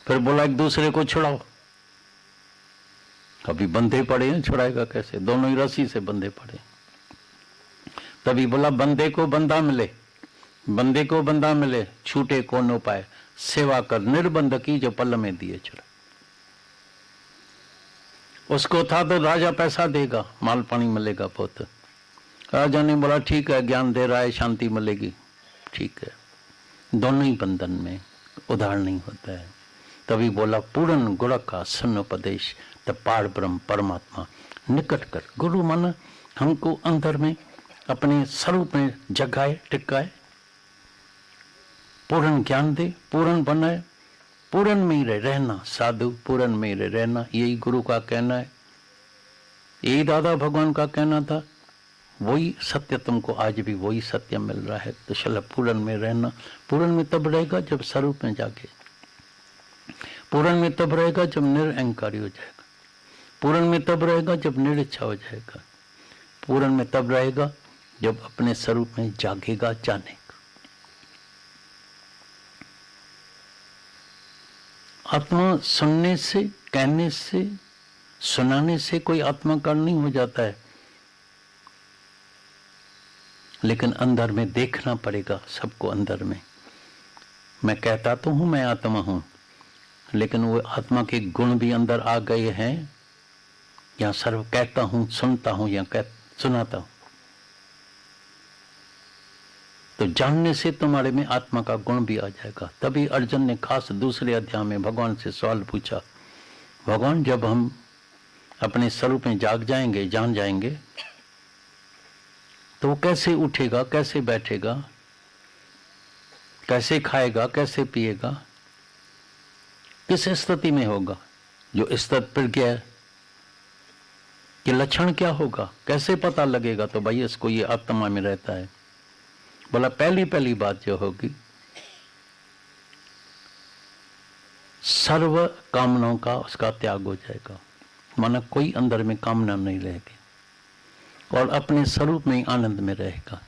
फिर बोला एक दूसरे को छुड़ाओ। अभी बंधे पड़े हैं, छुड़ाएगा कैसे? दोनों ही रस्सी से बंधे पड़े। तभी बोला बंदे को बंदा मिले, बंदे को बंदा मिले, छूटे को न पाए, सेवा कर निर्बंध की जो पल में दिए चला। उसको था तो राजा पैसा देगा, माल पानी मिलेगा बहुत। राजा ने बोला ठीक है, ज्ञान दे रहा है, शांति मिलेगी, ठीक है। दोनों ही बंधन में, उधार नहीं होता है। तभी बोला पूर्ण गुण का सुन उपदेश, तब पार ब्रह्म परमात्मा निकट कर। गुरु माना हमको अंदर में अपने स्वरूप में जगाए टिकाए, पूर्ण ज्ञान दे, पूर्ण बनाए, पूर्ण में रहना, साधु पूर्ण में रहना, यही गुरु का कहना है, यही दादा भगवान का कहना था। वही सत्य तुमको आज भी वही सत्य मिल रहा है। तो चलो पूर्ण में रहना। पूर्ण में तब रहेगा जब स्वरूप में जाके, पूर्ण में तब रहेगा जब निरअहंकारी हो जाएगा, पूर्ण में तब रहेगा जब निरिच्छा हो जाएगा, पूर्ण में तब रहेगा जब अपने स्वरूप में जागेगा, जानेगा। आत्मा सुनने से, कहने से, सुनाने से कोई आत्माकार नहीं हो जाता है, लेकिन अंदर में देखना पड़ेगा सबको। अंदर में मैं कहता तो हूं मैं आत्मा हूं, लेकिन वो आत्मा के गुण भी अंदर आ गए हैं, या सर्व कहता हूं, सुनता हूं या सुनाता हूं। तो जानने से तुम्हारे में आत्मा का गुण भी आ जाएगा। तभी अर्जुन ने खास दूसरे अध्याय में भगवान से सवाल पूछा, भगवान जब हम अपने स्वरूप में जाग जाएंगे, जान जाएंगे, तो वो कैसे उठेगा, कैसे बैठेगा, कैसे खाएगा, कैसे पिएगा, किस स्थिति में होगा? जो स्थित प्रज्ञ है कि लक्षण क्या होगा, कैसे पता लगेगा? तो भाई इसको ये आत्मा में रहता है। बोला पहली बात जो होगी, सर्व कामनाओं का उसका त्याग हो जाएगा, माना कोई अंदर में कामना नहीं रहेगी और अपने स्वरूप में आनंद में रहेगा।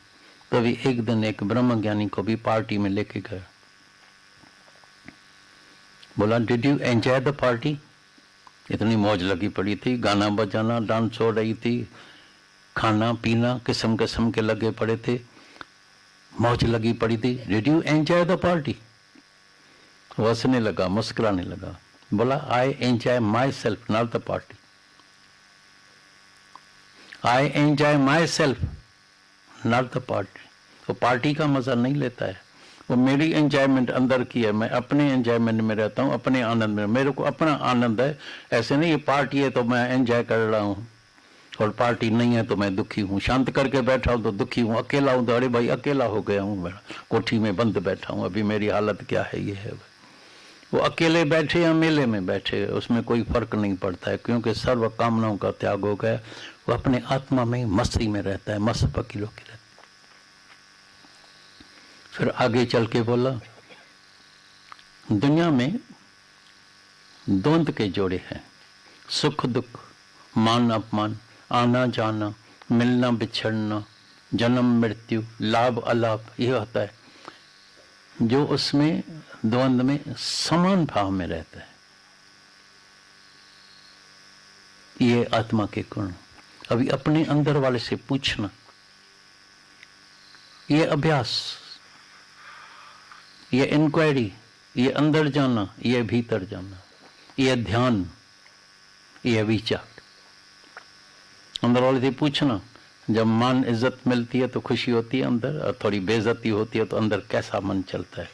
तभी एक दिन एक ब्रह्मज्ञानी को भी पार्टी में लेके गया। बोला did you enjoy the party? इतनी मौज लगी पड़ी थी, गाना बजाना, डांस हो रही थी, खाना पीना किस्म किस्म के लगे पड़े थे, मौज लगी पड़ी थी। Did you enjoy the party? वो हंसने लगा, मुस्कुराने लगा, बोला I enjoy my self not the party. I enjoy my self not the party. वो पार्टी का मजा नहीं लेता है, वो मेरी एंजॉयमेंट अंदर की है। मैं अपने एंजॉयमेंट में रहता हूँ, अपने आनंद में, मेरे को अपना आनंद है। ऐसे नहीं ये पार्टी है तो मैं एंजॉय कर रहा हूँ और पार्टी नहीं है तो मैं दुखी हूँ। शांत करके बैठा हूँ तो दुखी हूँ, अकेला हूँ तो अरे भाई अकेला हो गया हूँ, मैं कोठी में बंद बैठा हूँ, अभी मेरी हालत क्या है, ये है। वो अकेले बैठे या मेले में बैठे उसमें कोई फर्क नहीं पड़ता है, क्योंकि सर्व कामनाओं का त्याग हो गया। वो अपने आत्मा में मस्ती में रहता है, मस्त फकीरों की रहता है। फिर आगे चल के बोला दुनिया में द्वंद के जोड़े हैं, सुख दुख, मान अपमान, आना जाना, मिलना बिछड़ना, जन्म मृत्यु, लाभ अलाभ, ये होता है। जो उसमें द्वंद में समान भाव में रहता है, ये आत्मा के गुण। अभी अपने अंदर वाले से पूछना, ये अभ्यास, ये इंक्वायरी, ये अंदर जाना, ये भीतर जाना, ये ध्यान, ये विचार। अंदर वाले से पूछना, जब मान इज्जत मिलती है तो खुशी होती है अंदर, और थोड़ी बेइज्जती होती है तो अंदर कैसा मन चलता है,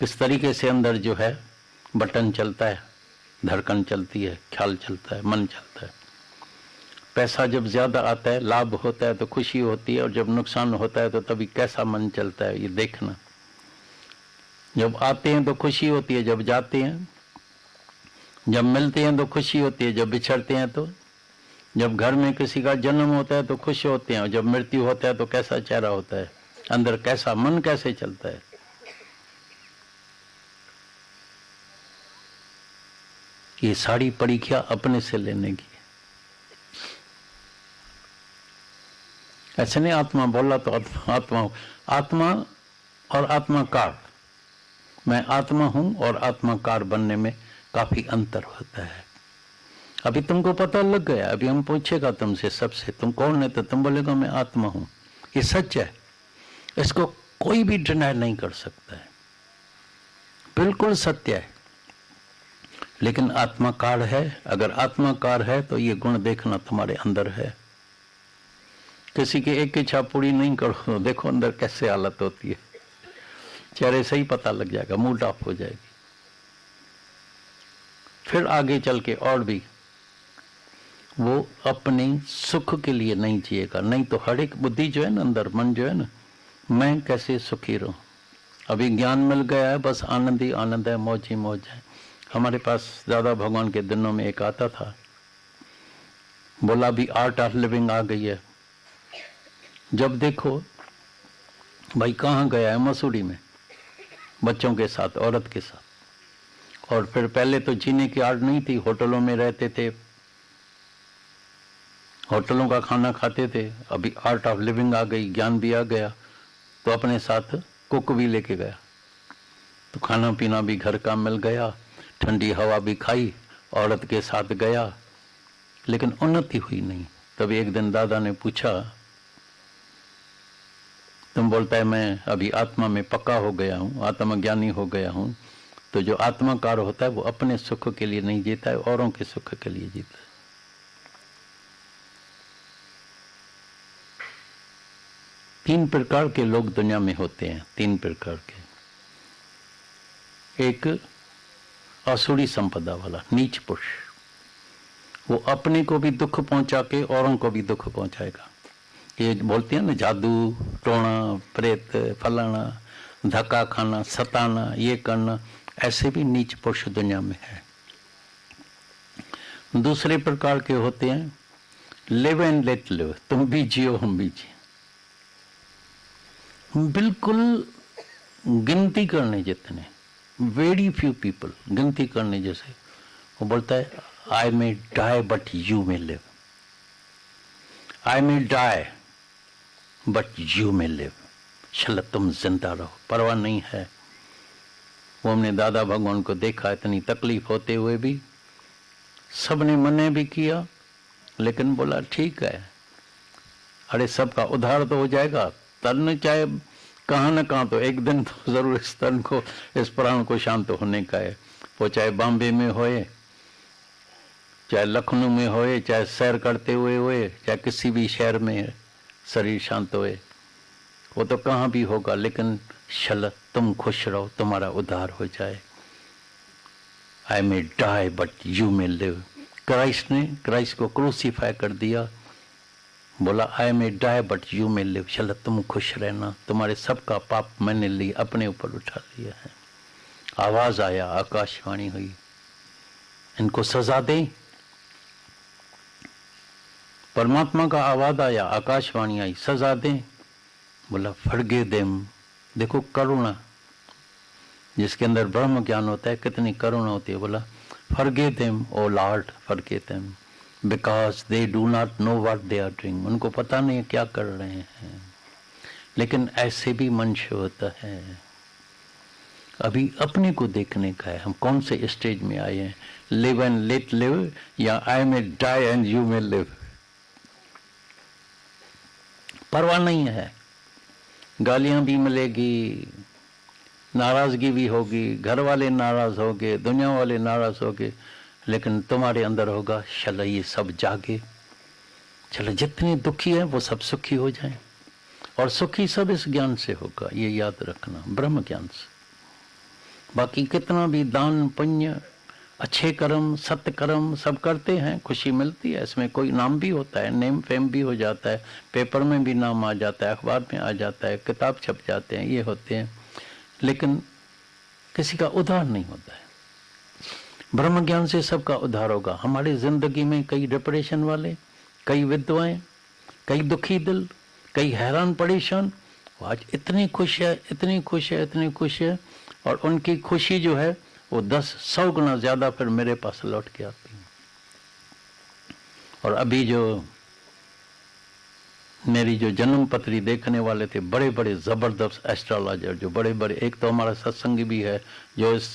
किस तरीके से अंदर जो है बटन चलता है, धड़कन चलती है, ख्याल चलता है, मन चलता है। पैसा जब ज्यादा आता है, लाभ होता है तो खुशी होती है, और जब नुकसान होता है तो तभी कैसा मन चलता है, ये देखना। जब आते हैं तो खुशी होती है, जब जाते हैं, जब मिलते हैं तो खुशी होती है, जब बिछड़ते हैं तो, जब घर में किसी का जन्म होता है तो खुश होते हैं, और जब मृत्यु होता है तो कैसा चेहरा होता है, अंदर कैसा मन कैसे चलता है। ये सारी परीक्षा अपने से लेने की। ऐसे नहीं आत्मा बोला तो आत्मा, आत्मा और आत्माकार, मैं आत्मा हूं और आत्माकार बनने में काफी अंतर होता है। अभी तुमको पता लग गया, अभी हम पूछेगा तुमसे सबसे तुम कौन है, तो तुम बोलेगा मैं आत्मा हूं। ये सच है, इसको कोई भी डिनाई नहीं कर सकता है, बिल्कुल सत्य है। लेकिन आत्माकार है। अगर आत्माकार है तो ये गुण देखना तुम्हारे अंदर है। किसी की एक इच्छा पूरी नहीं करो तो देखो अंदर कैसे हालत होती है, चेहरे से ही पता लग जाएगा, मूड ऑफ हो जाएगी। फिर आगे चल के और भी वो अपने सुख के लिए नहीं जिएगा। नहीं तो हर एक बुद्धि जो है ना, अंदर मन जो है ना, मैं कैसे सुखी रहूं। अभी ज्ञान मिल गया है, बस आनंद ही आनंद है, मौज ही मौज है। हमारे पास दादा भगवान के दिनों में एक आता था, बोला भी आर्ट ऑफ लिविंग आ गई है। जब देखो भाई कहाँ गया है, मसूरी में बच्चों के साथ, औरत के साथ। और फिर पहले तो जीने की आर्ट नहीं थी, होटलों में रहते थे, होटलों का खाना खाते थे। अभी आर्ट ऑफ लिविंग आ गई, ज्ञान भी आ गया, तो अपने साथ कुक भी लेके गया, तो खाना पीना भी घर का मिल गया, ठंडी हवा भी खाई, औरत के साथ गया, लेकिन उन्नति हुई नहीं। तभी एक दिन दादा ने पूछा, तुम बोलता है मैं अभी आत्मा में पक्का हो गया हूँ, आत्मज्ञानी हो गया हूँ, तो जो आत्माकार होता है वो अपने सुख के लिए नहीं जीता है, औरों के सुख के लिए जीता है। तीन प्रकार के लोग दुनिया में होते हैं, तीन प्रकार के। एक असुरी संपदा वाला नीच पुरुष, वो अपने को भी दुख पहुंचा के औरों को भी दुख पहुंचाएगा। ये बोलते हैं ना, जादू टोना, प्रेत, फलाना, धक्का खाना, सताना, ये करना, ऐसे भी नीच पुरुष दुनिया में है। दूसरे प्रकार के होते हैं लिव एंड लेट लिव, तुम भी जियो हम भी जिए। बिल्कुल गिनती करने जितने, वेरी फ्यू पीपल, गिनती करने जैसे। वो बोलता है I may die but you may live, I may die but you may live. चलो तुम जिंदा रहो, परवाह नहीं है। वो हमने दादा भगवान को देखा, इतनी तकलीफ होते हुए भी सबने मने भी किया, लेकिन बोला ठीक है, अरे सबका उद्धार तो हो जाएगा। तन चाहे कहाँ न कहाँ तो एक दिन तो जरूर इस तन को, इस प्राण को शांत होने का है। वो चाहे बॉम्बे में होए, चाहे लखनऊ में होए, चाहे सैर करते हुए होए, चाहे किसी भी शहर में शरीर शांत होए, वो तो कहाँ भी होगा। लेकिन शल तुम खुश रहो, तुम्हारा उद्धार हो जाए। I may die but you may live. Christ ने क्राइस्ट को क्रूसीफाई कर दिया, बोला I may die but you may live. चलो तुम खुश रहना, तुम्हारे सबका पाप मैंने ली, अपने ऊपर उठा लिया है। आवाज आया, आकाशवाणी हुई, इनको सजा दे। परमात्मा का आवाज आया, आकाशवाणी आई, सजा दे। बोला फॉरगिव देम। देखो करुणा, जिसके अंदर ब्रह्म ज्ञान होता है कितनी करुणा होती है। बोला forgive them O Lord, forgive them because they do not know what they are doing. उनको पता नहीं है क्या कर रहे हैं। लेकिन ऐसे भी मनुष्य होता है। अभी अपने को देखने का है, हम कौन से स्टेज में आए हैं, लिव एंड लेट लिव या I may die and you may live. परवाह नहीं है, गालियां भी मिलेगी, नाराजगी भी होगी, घर वाले नाराज होंगे, दुनिया वाले नाराज होंगे, लेकिन तुम्हारे अंदर होगा चलो ये सब जागे, चलो जितने दुखी हैं वो सब सुखी हो जाएं। और सुखी सब इस ज्ञान से होगा, ये याद रखना, ब्रह्म ज्ञान से। बाकी कितना भी दान पुण्य, अच्छे कर्म, सत्य कर्म सब करते हैं, खुशी मिलती है, इसमें कोई नाम भी होता है, नेम फेम भी हो जाता है, पेपर में भी नाम आ जाता है, अखबार में आ जाता है, किताब छप जाते हैं, ये होते हैं, लेकिन किसी का उद्धार नहीं होता है। ब्रह्म ज्ञान से सबका उद्धार होगा। हमारी जिंदगी में कई डिप्रेशन वाले, कई विधवाएं, कई दुखी दिल, कई हैरान परेशान, आज इतनी खुश है, इतनी खुश है, इतनी खुश है, और उनकी खुशी जो है वो 10-100 गुना ज्यादा फिर मेरे पास लौट के आती है। और अभी जो मेरी जो जन्म पत्री देखने वाले थे, बड़े बड़े जबरदस्त एस्ट्रोलॉजर, जो बड़े बड़े, एक तो हमारा सत्संगी भी है जो इस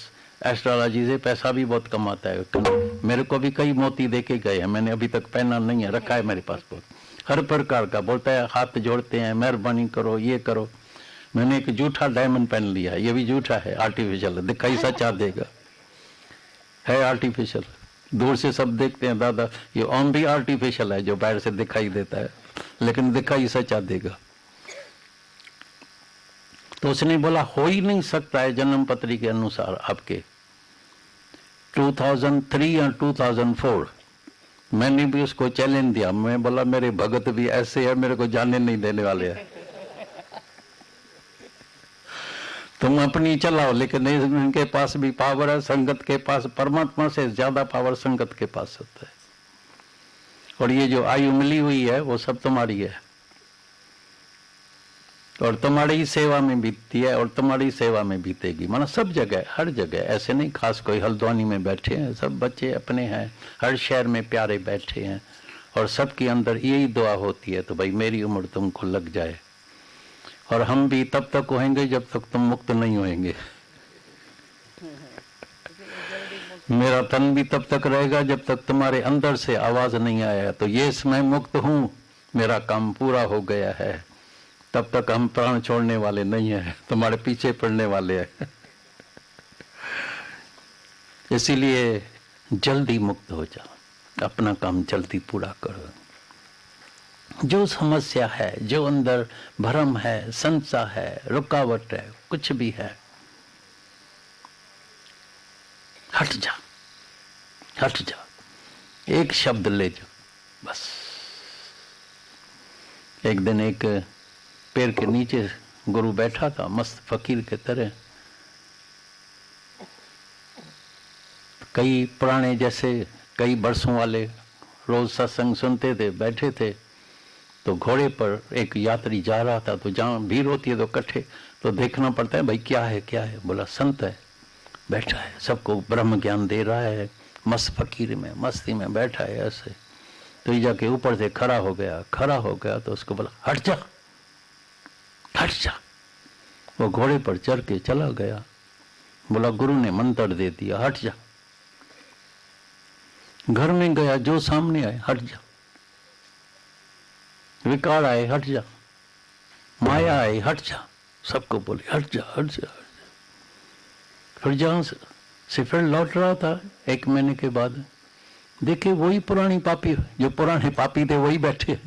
एस्ट्रोलॉजी से पैसा भी बहुत कमाता है, तो मेरे को भी कई मोती दे के गए हैं, मैंने अभी तक पहना नहीं है, रखा है मेरे पास बहुत, हर प्रकार का। बोलता है हाथ जोड़ते हैं, मेहरबानी करो, ये करो। मैंने एक जूठा डायमंड पहन लिया है, ये भी जूठा है, आर्टिफिशियल, दिखाई सच्चा देगा। है आर्टिफिशियल। दूर से सब देखते हैं दादा ये ओम भी आर्टिफिशियल है जो बाहर से दिखाई देता है, लेकिन दिखाई सच्चा देगा। तो उसने बोला हो ही नहीं सकता है जन्म पत्री के अनुसार आपके 2003 या 2004। मैंने भी उसको चैलेंज दिया, मैं बोला मेरे भगत भी ऐसे है, मेरे को जाने नहीं देने वाले हैं, तुम अपनी चलाओ, लेकिन इनके पास भी पावर है, संगत के पास परमात्मा से ज्यादा पावर संगत के पास होता है। और ये जो आयु मिली हुई है वो सब तुम्हारी है और तुम्हारी ही सेवा में बीतती है और तुम्हारी सेवा में बीतेगी। माना सब जगह, हर जगह, ऐसे नहीं खास कोई हल्द्वानी में बैठे हैं, सब बच्चे अपने हैं, हर शहर में प्यारे बैठे हैं और सबके अंदर यही दुआ होती है तो भाई मेरी उम्र तुमको लग जाए। और हम भी तब तक होंगे जब तक तुम मुक्त नहीं होंगे, मेरा तन भी तब तक रहेगा जब तक तुम्हारे अंदर से आवाज नहीं आया तो ये मैं मुक्त हूं, मेरा काम पूरा हो गया है, तब तक हम प्राण छोड़ने वाले नहीं है, तुम्हारे पीछे पड़ने वाले हैं। इसीलिए जल्दी मुक्त हो जाओ, अपना काम जल्दी पूरा करो। जो समस्या है, जो अंदर भ्रम है, संशय है, रुकावट है, कुछ भी है, हट जा, हट जा, एक शब्द ले जाओ बस। एक दिन एक पेड़ के नीचे गुरु बैठा था मस्त फकीर के तरह, कई पुराने जैसे कई बरसों वाले रोज सत्संग सुनते थे, बैठे थे। तो घोड़े पर एक यात्री जा रहा था, तो जहाँ भीड़ होती है तो इकट्ठे तो देखना पड़ता है भाई क्या है क्या है। बोला संत है, बैठा है, सबको ब्रह्म ज्ञान दे रहा है, मस्त फकीर में मस्ती में बैठा है ऐसे। तो ये जाके ऊपर से खड़ा हो गया तो उसको बोला हट जा, हट जा। वो घोड़े पर चढ़ के चला गया। बोला गुरु ने मंत्र दे दिया, हट जा। घर में गया, जो सामने आए हट जा, विकार आए हट जा, माया आए हट जा, सबको बोले हट जा, हट जा, हट जा। फिर जहां से फिर लौट रहा था 1 महीने के बाद, देखे वही पुरानी पापी, जो पुराने पापी थे वही बैठे।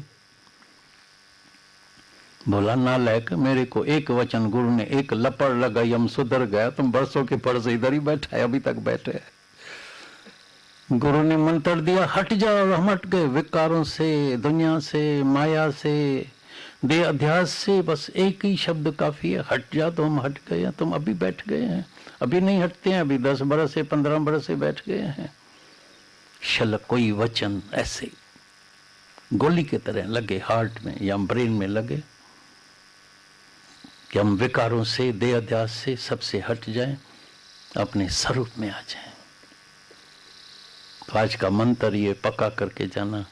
बोला नालायक, मेरे को एक वचन गुरु ने एक लपड़ लगाई, हम सुधर गया, तुम बरसों के पर से इधर ही बैठा है, अभी तक बैठे है। गुरु ने मंत्र दिया हट जाओ, और हम हट गए विकारों से, दुनिया से, माया से, देह अध्यास से। बस एक ही शब्द काफी है, हट जा। तो हम हट गए हैं, तुम अभी बैठ गए हैं, अभी नहीं हटते हैं, अभी 10 बरस से 15 बरस से बैठ गए हैं। शल कोई वचन ऐसे गोली की तरह लगे हार्ट में या ब्रेन में लगे कि हम विकारों से, देह अध्यास से, सबसे हट जाएं, अपने स्वरूप में आ जाएं। तो आज का मंत्र ये पक्का करके जाना,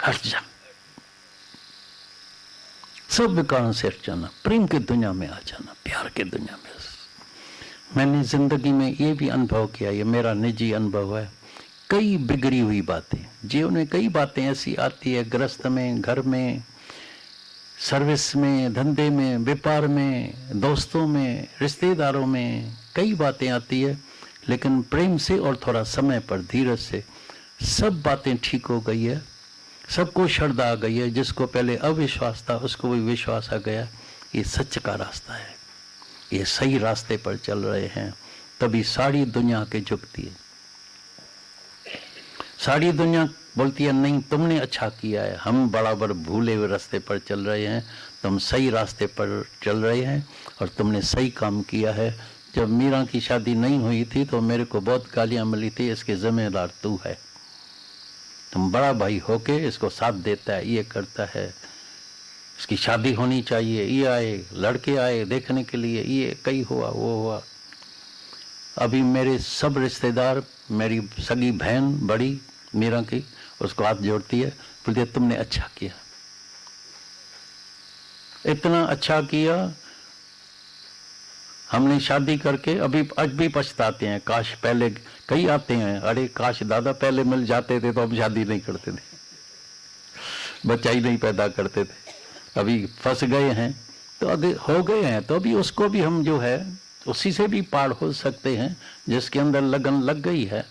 हट जा, सब विकारों से हट जाना, प्रेम की दुनिया में आ जाना, प्यार की दुनिया में। मैंने जिंदगी में ये भी अनुभव किया, ये मेरा निजी अनुभव है, कई बिगड़ी हुई बातें, जीवन में कई बातें ऐसी आती है, गृहस्थ में, घर में, सर्विस में, धंधे में, व्यापार में, दोस्तों में, रिश्तेदारों में, कई बातें आती है, लेकिन प्रेम से और थोड़ा समय पर धीरज से सब बातें ठीक हो गई है, सबको श्रद्धा आ गई है। जिसको पहले अविश्वास था उसको भी विश्वास आ गया, ये सच का रास्ता है, ये सही रास्ते पर चल रहे हैं। तभी सारी दुनिया के झुकती है, सारी दुनिया बोलती है नहीं तुमने अच्छा किया है, हम बराबर भूले हुए रास्ते पर चल रहे हैं, तुम सही रास्ते पर चल रहे हैं और तुमने सही काम किया है। जब मीरा की शादी नहीं हुई थी तो मेरे को बहुत गालियां मिली थी, इसके जिम्मेदार तू है, तुम बड़ा भाई होके इसको साथ देता है, ये करता है, इसकी शादी होनी चाहिए, ये आए, लड़के आए देखने के लिए, ये कई हुआ वो हुआ। अभी मेरे सब रिश्तेदार, मेरी सगी बहन बड़ी मीरा की, उसको हाथ जोड़ती है, बोलती तुमने अच्छा किया, इतना अच्छा किया, हमने शादी करके अभी आज भी पछताते हैं, काश पहले, कई आते हैं अरे काश दादा पहले मिल जाते थे तो हम शादी नहीं करते थे, बच्चा ही नहीं पैदा करते थे, अभी फंस गए हैं तो अगर हो गए हैं तो अभी उसको भी हम जो है उसी से भी पार हो सकते हैं, जिसके अंदर लगन लग गई है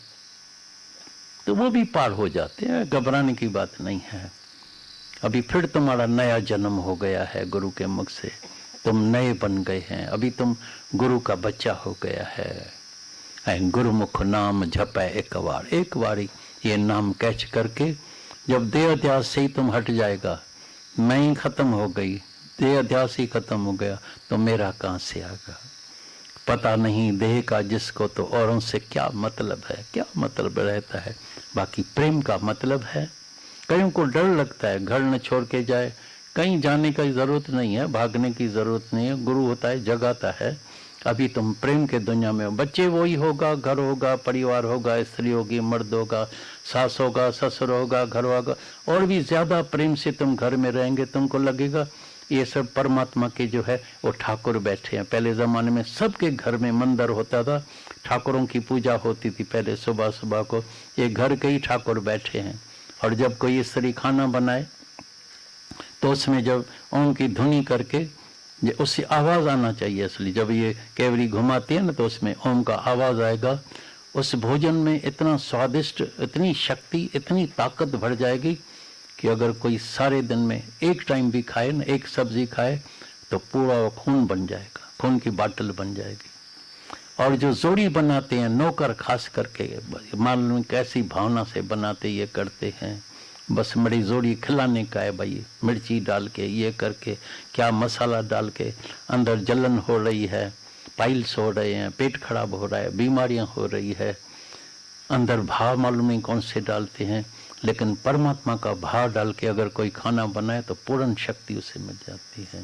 तो वो भी पार हो जाते हैं, घबराने की बात नहीं है। अभी फिर तुम्हारा नया जन्म हो गया है गुरु के मुख से, तुम नए बन गए हैं, अभी तुम गुरु का बच्चा हो गया है। गुरुमुख नाम जपै एक बारी ये नाम कैच करके जब देह अध्यास से ही तुम हट जाएगा, मैं ही खत्म हो गई, देह अध्यास ही खत्म हो गया, तो मेरा कहाँ से आएगा। पता नहीं देह का जिसको, तो औरों से क्या मतलब है, क्या मतलब रहता है। बाकी प्रेम का मतलब है। कईयों को डर लगता है घर न छोड़ के जाए, कहीं जाने की जरूरत नहीं है, भागने की जरूरत नहीं है, गुरु होता है जगाता है। अभी तुम प्रेम के दुनिया में हो, बच्चे वही होगा, घर होगा, परिवार होगा, स्त्री होगी, मर्द होगा, सास होगा, ससुर होगा, घर होगा, और भी ज्यादा प्रेम से तुम घर में रहेंगे। तुमको लगेगा ये सब परमात्मा के जो है वो ठाकुर बैठे हैं। पहले जमाने में सबके घर में मंदिर होता था, ठाकुरों की पूजा होती थी पहले सुबह सुबह को, ये घर के ही ठाकुर बैठे हैं। और जब कोई स्त्री खाना बनाए तो उसमें जब ओम की धुनी करके उससे आवाज आना चाहिए, इसलिए जब ये केवरी घुमाती है ना तो उसमें ओम का आवाज आएगा। उस भोजन में इतना स्वादिष्ट, इतनी शक्ति, इतनी ताकत भर जाएगी कि अगर कोई सारे दिन में एक टाइम भी खाए ना, एक सब्जी खाए, तो पूरा खून बन जाएगा, खून की बाटल बन जाएगी। और जो जोड़ी बनाते हैं नौकर, खास करके मालूम कैसी भावना से बनाते ये करते हैं, बस बड़ी जोड़ी खिलाने का है भाई, मिर्ची डाल के ये करके, क्या मसाला डाल के, अंदर जलन हो रही है, पाइल्स हो रहे हैं, पेट खराब हो रहा है, बीमारियां हो रही है, अंदर भाव मालूम नहीं कौन से डालते हैं, लेकिन परमात्मा का भाव डाल के अगर कोई खाना बनाए तो पूर्ण शक्ति उसे मिल जाती है।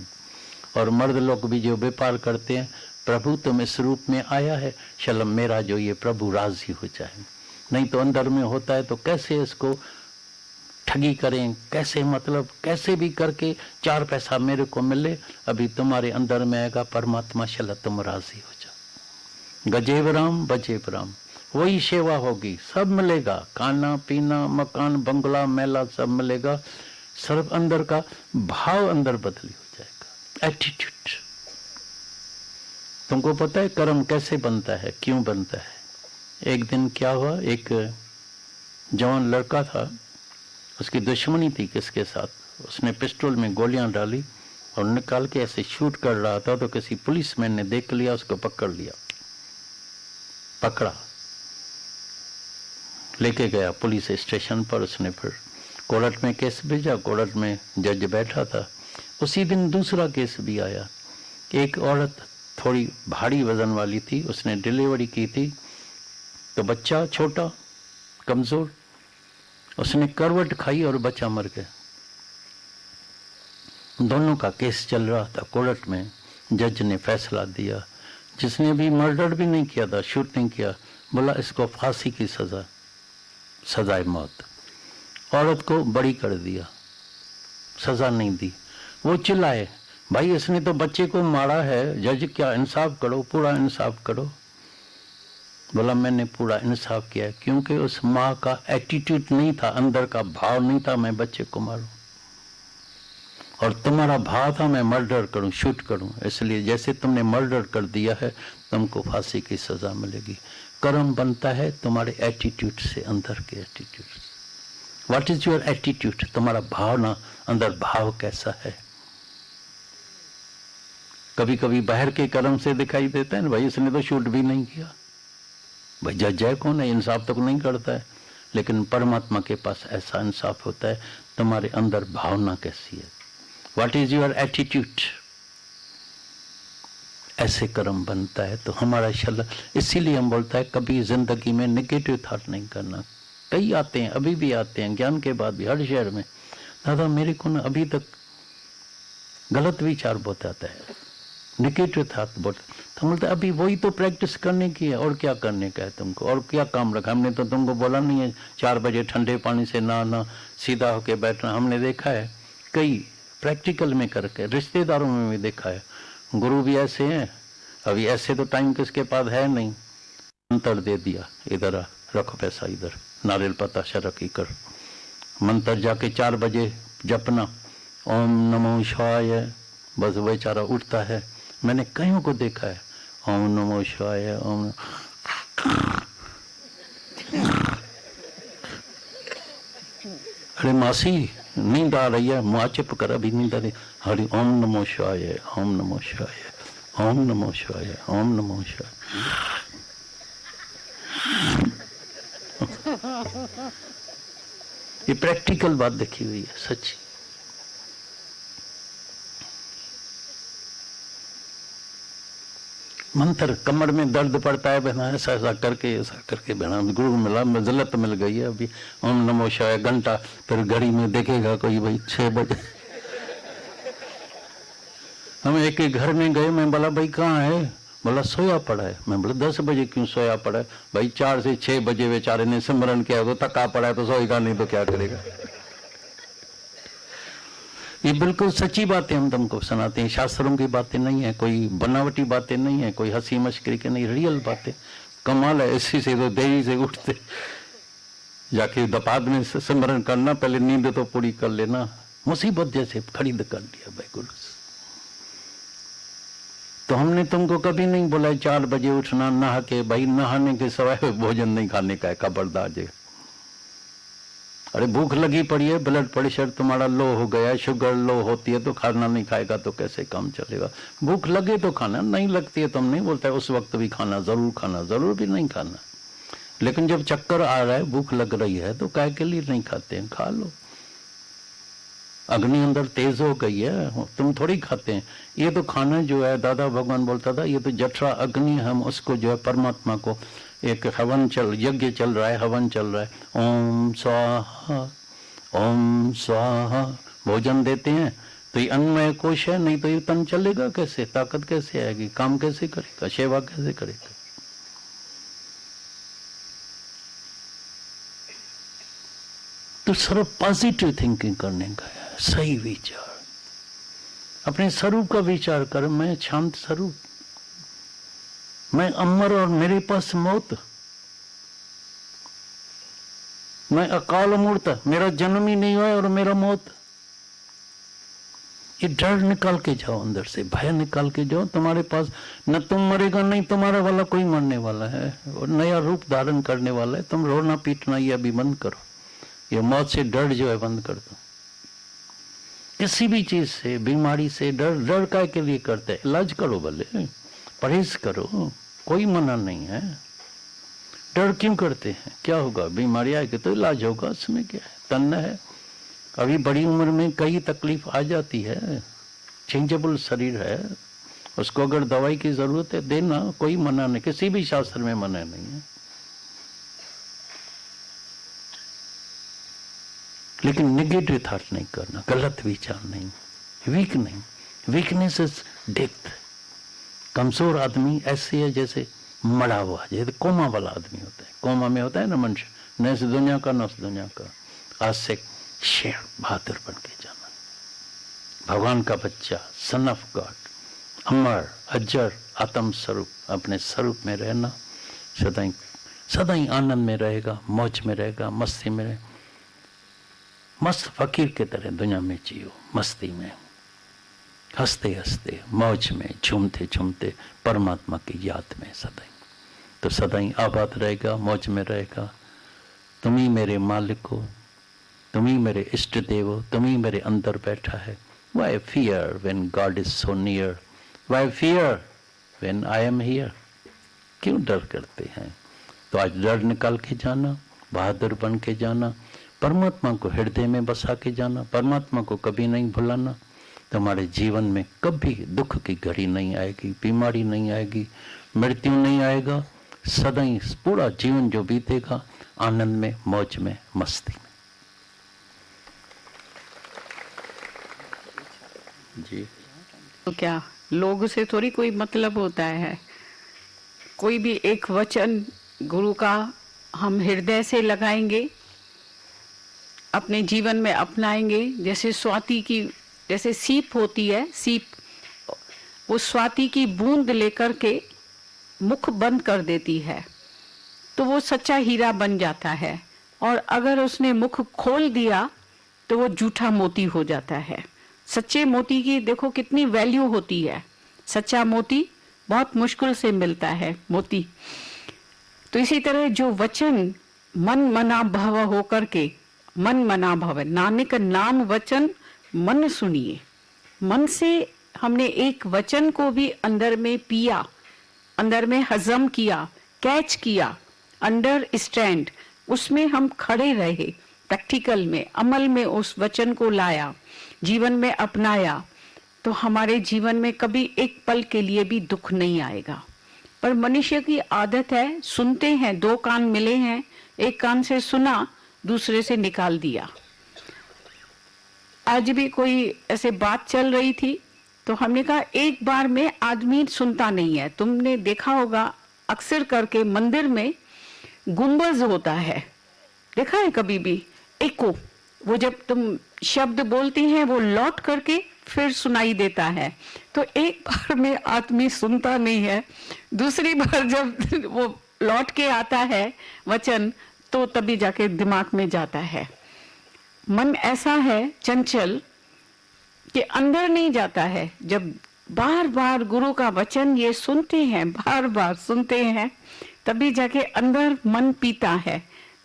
और मर्द लोग भी जो व्यापार करते हैं, प्रभु तुम इस रूप में आया है, शलम मेरा जो ये प्रभु राजी हो जाए, नहीं तो अंदर में होता है तो कैसे इसको ठगी करें, कैसे मतलब कैसे भी करके 4 पैसा मेरे को मिले। अभी तुम्हारे अंदर में आएगा परमात्मा, शल तुम राजी हो जाओ, गजेब राम बजेब राम, वही सेवा होगी, सब मिलेगा, खाना पीना, मकान, बंगला, मेला सब मिलेगा, सिर्फ अंदर का भाव अंदर बदली हो जाएगा, एटीट्यूड। तुमको पता है कर्म कैसे बनता है, क्यों बनता है? एक दिन क्या हुआ, एक जवान लड़का था, उसकी दुश्मनी थी किसके साथ, उसने पिस्टल में गोलियां डाली और निकाल के ऐसे शूट कर रहा था, तो किसी पुलिसमैन ने देख लिया, उसको पकड़ लिया, पकड़ा, लेके गया पुलिस स्टेशन पर। उसने फिर कोर्ट में केस भेजा, कोर्ट में जज बैठा था। उसी दिन दूसरा केस भी आया, एक औरत थोड़ी भारी वजन वाली थी, उसने डिलीवरी की थी, तो बच्चा छोटा कमजोर, उसने करवट खाई और बच्चा मर गया। दोनों का केस चल रहा था कोर्ट में। जज ने फैसला दिया, जिसने भी मर्डर भी नहीं किया था, शूट नहीं किया, बोला इसको फांसी की सजा, सजाए मौत। औरत को बड़ी कर दिया, सजा नहीं दी। वो चिल्लाए, भाई इसने तो बच्चे को मारा है, जज क्या इंसाफ करो, पूरा इंसाफ करो। बोला मैंने पूरा इंसाफ किया, क्योंकि उस माँ का एटीट्यूड नहीं था, अंदर का भाव नहीं था मैं बच्चे को मारूं, और तुम्हारा भाव था मैं मर्डर करूं, शूट करूं, इसलिए जैसे तुमने मर्डर कर दिया है तुमको फांसी की सजा मिलेगी। कर्म बनता है तुम्हारे एटीट्यूड से, अंदर के एटीट्यूड से। व्हाट इज योर एटीट्यूड, तुम्हारा भावना, अंदर भाव कैसा है। कभी कभी बाहर के कर्म से दिखाई देता है ना, भाई इसने तो शूट भी नहीं किया, भाई जज है कौन है, इंसाफ तो नहीं करता है। लेकिन परमात्मा के पास ऐसा इंसाफ होता है, तुम्हारे अंदर भावना कैसी है, व्हाट इज योर एटीट्यूड, ऐसे कर्म बनता है। तो हमारा शल, इसीलिए हम बोलता है कभी जिंदगी में नेगेटिव थॉट नहीं करना। कई आते हैं, अभी भी आते हैं, ज्ञान के बाद भी हर शहर में, दादा मेरे को ना अभी तक गलत विचार बहुत आता है, नेगेटिव थॉट बहुत। तो बोलते अभी वही तो प्रैक्टिस करने की है, और क्या करने का है तुमको, और क्या काम रखा, हमने तो तुमको बोला नहीं है 4 बजे ठंडे पानी से नहाना, सीधा होके बैठना। हमने देखा है कई प्रैक्टिकल में करके, रिश्तेदारों में भी देखा है, गुरु भी ऐसे हैं। अभी ऐसे तो टाइम किसके पास है नहीं, मंत्र दे दिया, इधर आ, रखो पैसा इधर, नारियल पता शरक कर, मंत्र जाके 4 बजे जपना, ओम नमो शिवाय, बस बेचारा उठता है। मैंने कईयों को देखा है, ओम नमो शिवाय, ओम अरे मासी नींद आ रही है, मुँह चुप कर, अभी नींद आ रही। हरि ओम नमो शिवाय, ओम नमो शिवाय, ओम नमो शिवाय, ओम नमो शिवाय। ये प्रैक्टिकल बात देखी हुई है, सच्ची। मंत्र, कमर में दर्द पड़ता है बहना, ऐसा ऐसा करके बहना, गुरु मिला, मजलत मिल गई है अभी। ओम नमो शिवाय घंटा, फिर घड़ी में देखेगा कोई भाई 6 बजे। हम एक घर में गए, मैं बोला भाई कहाँ है, बोला सोया पड़ा है। मैं बोला 10 बजे क्यों सोया पड़ा है? भाई 4 से 6 बजे बेचारे ने सिमरन किया, तो थका पड़ा है, तो सोएगा नहीं तो क्या करेगा। ये बिल्कुल सच्ची बातें हम तुमको सुनाते हैं, शास्त्रों की बातें नहीं है, कोई बनावटी बातें नहीं है, कोई हंसी मश्करी के नहीं, रियल बातें। कमाल है, इसी से तो देरी से उठते जाके दपाद में सिमरन करना, पहले नींद तो पूरी कर लेना। मुसीबत जैसे खरीद कर लिया भाई गुरु से। तो हमने तुमको कभी नहीं बोला 4 बजे उठना, नहा के, भाई नहाने के सिवाय भोजन नहीं खाने का है, खबरदार जी। अरे भूख लगी पड़ी है, ब्लड प्रेशर तुम्हारा लो हो गया, शुगर लो होती है, तो खाना नहीं खाएगा तो कैसे काम चलेगा? भूख लगे तो खाना, नहीं लगती है तो हम नहीं बोलते उस वक्त भी खाना, जरूर भी नहीं खाना। लेकिन जब चक्कर आ रहा है, भूख लग रही है, तो काय के लिए नहीं खाते हैं? खा लो। अग्नि अंदर तेज हो गई है, तुम थोड़ी खाते हैं। ये तो खाना जो है, दादा भगवान बोलता था, ये तो जठरा अग्नि, हम उसको जो है परमात्मा को, एक यज्ञ चल रहा है, हवन चल रहा है, ओम स्वाहा ओम स्वाहा भोजन देते हैं। तो ये अन्नमय कोश है, नहीं तो ये तन चलेगा कैसे, ताकत कैसे आएगी, काम कैसे करेगा, सेवा कैसे करेगा? तो सर्व पॉजिटिव थिंकिंग करने का है, सही विचार, अपने स्वरूप का विचार कर। मैं शांत स्वरूप, मैं अमर और मेरे पास मौत, मैं अकाल मूर्त, मेरा जन्म ही नहीं हुआ और मेरा मौत। ये डर निकाल के जाओ अंदर से, भय निकाल के जाओ। तुम्हारे पास न तुम मरेगा, नहीं तुम्हारा वाला कोई मरने वाला है, और नया रूप धारण करने वाला है। तुम रोना पीटना ये अभी बंद करो, ये मौत से डर जो है बंद कर दो। किसी भी चीज से, बीमारी से डर काय के लिए करते हैं? इलाज करो, भले परहेज करो, कोई मना नहीं है। डर क्यों करते हैं? क्या होगा? बीमारी आएगी तो इलाज होगा, उसमें क्या है? तन्ना है। अभी बड़ी उम्र में कई तकलीफ आ जाती है, चेंजेबल शरीर है, उसको अगर दवाई की जरूरत है देना, कोई मना नहीं, किसी भी शास्त्र में मना नहीं है। लेकिन निगेटिव थॉट नहीं करना, गलत विचार नहीं, वीक नहीं। Weakness is death. कमजोर आदमी ऐसे है जैसे मरा हुआ, जैसे कोमा वाला आदमी होता है। कोमा में होता है ना मनुष्य, न इस दुनिया का न उस दुनिया का। आज से शेर बहादुर बन के जाना, भगवान का बच्चा, सन ऑफ गॉड, अमर अजर आत्म स्वरूप, अपने स्वरूप में रहना, सदाई आनंद में रहेगा, मौज में रहेगा, मस्ती में रहेगा। मस्त फकीर की तरह दुनिया में जियो, मस्ती में, हंसते हंसते, मौज में, झूमते झूमते, परमात्मा की याद में सदाई। तो सदाई आबाद रहेगा, मौज में रहेगा। तुम ही मेरे मालिक हो, तुम ही मेरे इष्ट देव हो, तुम ही मेरे अंदर बैठा है। Why fear when God is so near? Why fear when I am here? क्यों डर करते हैं? तो आज डर निकाल के जाना, बहादुर बन के जाना, परमात्मा को हृदय में बसा के जाना, परमात्मा को कभी नहीं भुलाना। तुम्हारे जीवन में कभी दुख की घड़ी नहीं आएगी, बीमारी नहीं आएगी, मृत्यु नहीं आएगा। सदाई पूरा जीवन जो बीतेगा आनंद में, मौज में, मस्ती में। जी तो क्या लोगों से थोड़ी कोई मतलब होता है? कोई भी एक वचन गुरु का हम हृदय से लगाएंगे, अपने जीवन में अपनाएंगे। जैसे स्वाति की, जैसे सीप होती है, सीप वो स्वाति की बूंद लेकर के मुख बंद कर देती है तो वो सच्चा हीरा बन जाता है, और अगर उसने मुख खोल दिया तो वो झूठा मोती हो जाता है। सच्चे मोती की देखो कितनी वैल्यू होती है। सच्चा मोती बहुत मुश्किल से मिलता है, मोती। तो इसी तरह जो वचन मन मना भव होकर के मन मना भव, नानक नाम वचन मन सुनिए। मन से हमने एक वचन को भी अंदर में पिया, अंदर में हजम किया, कैच किया, अंडरस्टैंड, उसमें हम खड़े रहे, प्रैक्टिकल में, अमल में उस वचन को लाया, जीवन में अपनाया, तो हमारे जीवन में कभी एक पल के लिए भी दुख नहीं आएगा। पर मनुष्य की आदत है, सुनते हैं, दो कान मिले हैं, एक कान से सुना, दूसरे से निकाल दिया। आज भी कोई ऐसे बात चल रही थी तो हमने कहा एक बार में आदमी सुनता नहीं है। तुमने देखा होगा अक्सर करके मंदिर में गुंबज होता है, देखा है कभी भी, एको, वो जब तुम शब्द बोलती हैं वो लौट करके फिर सुनाई देता है। तो एक बार में आदमी सुनता नहीं है, दूसरी बार जब वो लौट के आता है वचन, तो तभी जाके दिमाग में जाता है। मन ऐसा है चंचल कि अंदर नहीं जाता है। जब बार बार गुरु का वचन ये सुनते हैं, बार बार सुनते हैं, तभी जाके अंदर मन पीता है।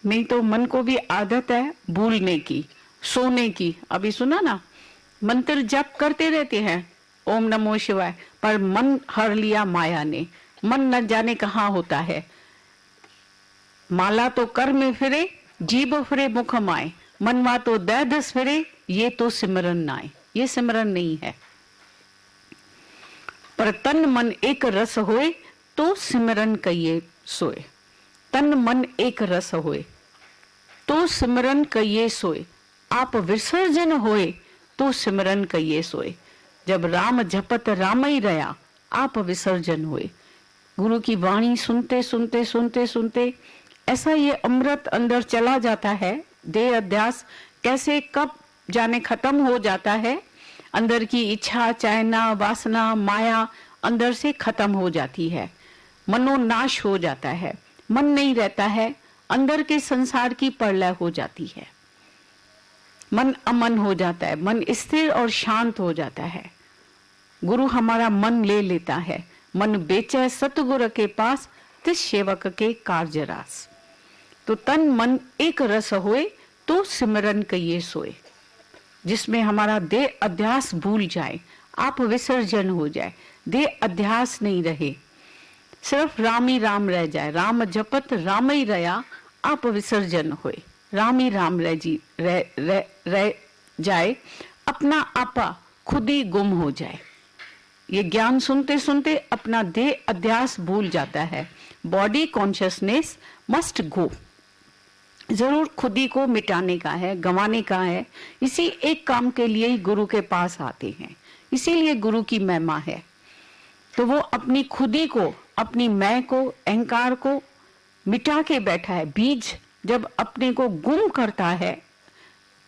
नहीं तो मन को भी आदत है भूलने की, सोने की। अभी सुना ना, मंत्र जप करते रहते हैं, ओम नमो शिवाय, पर मन हर लिया माया ने। मन न जाने कहाँ होता है। माला तो कर में फिरे, जीभ फिरे मुख माए, मनवा तो दह दस फिरे, ये तो सिमरन नाए। ये सिमरन नहीं है। पर तन मन एक रस होए, तो सिमरन कहिए सोए। तन मन एक रस होए, तो सिमरन कहिए सोए। आप विसर्जन होए, तो सिमरन कहिए सोए। जब राम जपत राम ही रहा, आप विसर्जन हुए। गुरु की वाणी सुनते सुनते सुनते सुनते ऐसा ये अमृत अंदर चला जाता है। देह अध्यास कैसे कब जाने खत्म हो जाता है। अंदर की इच्छा, चाहना, वासना, माया अंदर से खत्म हो जाती है। मनोनाश हो जाता है, मन नहीं रहता है, अंदर के संसार की प्रलय हो जाती है। मन अमन हो जाता है, मन स्थिर और शांत हो जाता है। गुरु हमारा मन ले लेता है। मन बेचे सतगुरु के पास, तिस सेवक के कार्य रास। तो तन मन एक रस होए, तो सिमरन कहिए सोए। जिसमें हमारा देह अध्यास भूल जाए, आप विसर्जन हो जाए, देह अध्यास नहीं रहे, सिर्फ राम ही राम रह जाए। राम जपत राम ही रहा, आप विसर्जन होए। राम ही राम रह जाए, अपना आपा खुद ही गुम हो जाए। ये ज्ञान सुनते सुनते अपना देह अध्यास भूल जाता है। Body consciousness must go. जरूर खुद ही को मिटाने का है, गंवाने का है। इसी एक काम के लिए ही गुरु के पास आते हैं। इसीलिए गुरु की महिमा है। तो वो अपनी खुदी को, अपनी मैं को, अहंकार को मिटा के बैठा है। बीज जब अपने को गुम करता है,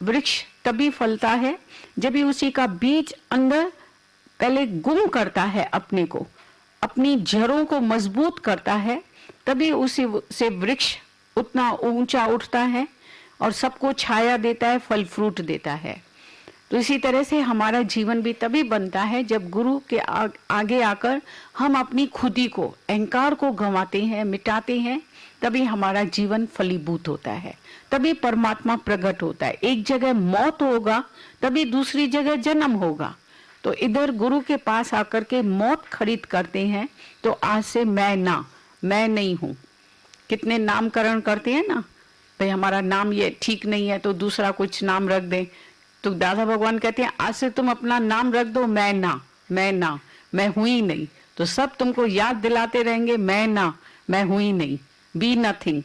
वृक्ष तभी फलता है जब भी उसी का बीज अंदर पहले गुम करता है, अपने को, अपनी जड़ों को मजबूत करता है, तभी उसी से वृक्ष उतना ऊंचा उठता है और सबको छाया देता है, फल फ्रूट देता है। तो इसी तरह से हमारा जीवन भी तभी बनता है जब गुरु के आगे आकर हम अपनी खुदी को, अहंकार को गंवाते हैं, मिटाते हैं। तभी हमारा जीवन फलीभूत होता है, तभी परमात्मा प्रकट होता है। एक जगह मौत होगा, तभी दूसरी जगह जन्म होगा। तो इधर गुरु के पास आकर के मौत खरीद करते हैं। तो आज से मैं नहीं हूं। कितने नामकरण करते हैं ना, भाई हमारा नाम ये ठीक नहीं है तो दूसरा कुछ नाम रख दें। तो दादा भगवान कहते हैं आज से तुम अपना नाम रख दो, मैं हूं ही नहीं। तो सब तुमको याद दिलाते रहेंगे, मैं हूं ही नहीं, बी नथिंग,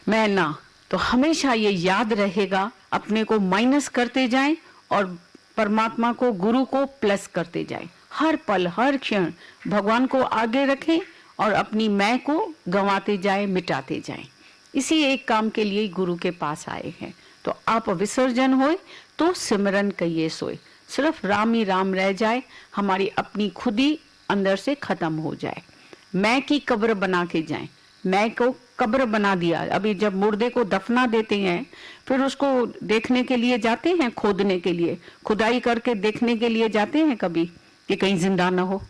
मैं ना। तो हमेशा ये याद रहेगा। अपने को माइनस करते जाएं और परमात्मा को, गुरु को प्लस करते जाएं। हर पल, हर क्षण भगवान को आगे रखें और अपनी मैं को गंवाते जाएं, मिटाते जाएं। इसी एक काम के लिए गुरु के पास आए हैं। तो आप विसर्जन होए, तो सिमरन कहिए सोए। सिर्फ राम ही राम रह जाए, हमारी अपनी खुदी अंदर से खत्म हो जाए। मैं की कब्र बना के जाए। मैं को कब्र बना दिया। अभी जब मुर्दे को दफना देते हैं, फिर उसको देखने के लिए जाते हैं, खोदने के लिए, खुदाई करके देखने के लिए जाते हैं कभी कि कहीं जिंदा ना हो।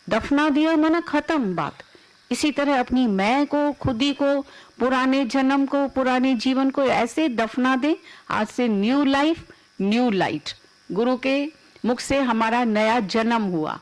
दफना दिया माना खत्म बात। इसी तरह अपनी मैं को, खुदी को, पुराने जन्म को, पुराने जीवन को ऐसे दफना दे। आज से न्यू लाइफ, न्यू लाइट। गुरु के मुख से हमारा नया जन्म हुआ,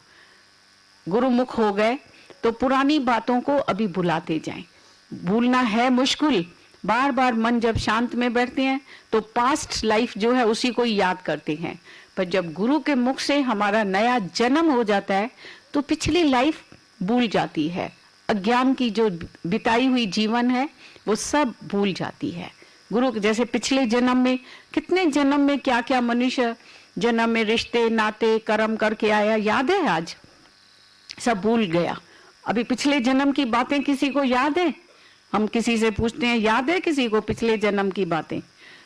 गुरु मुख हो गए तो पुरानी बातों को अभी भुलाते जाएं। भूलना है मुश्किल, बार बार मन जब शांत में बैठते हैं तो पास्ट लाइफ जो है उसी को याद करते हैं। पर जब गुरु के मुख से हमारा नया जन्म हो जाता है तो पिछली लाइफ भूल जाती है। अज्ञान की जो बिताई हुई जीवन है वो सब भूल जाती है। गुरु जैसे पिछले जन्म में, कितने जन्म में क्या क्या मनुष्य जन्म में रिश्ते नाते कर्म करके आया, याद है? आज सब भूल गया। अभी पिछले जन्म की बातें किसी को याद है? हम किसी से पूछते हैं, याद है किसी को पिछले जन्म की बातें?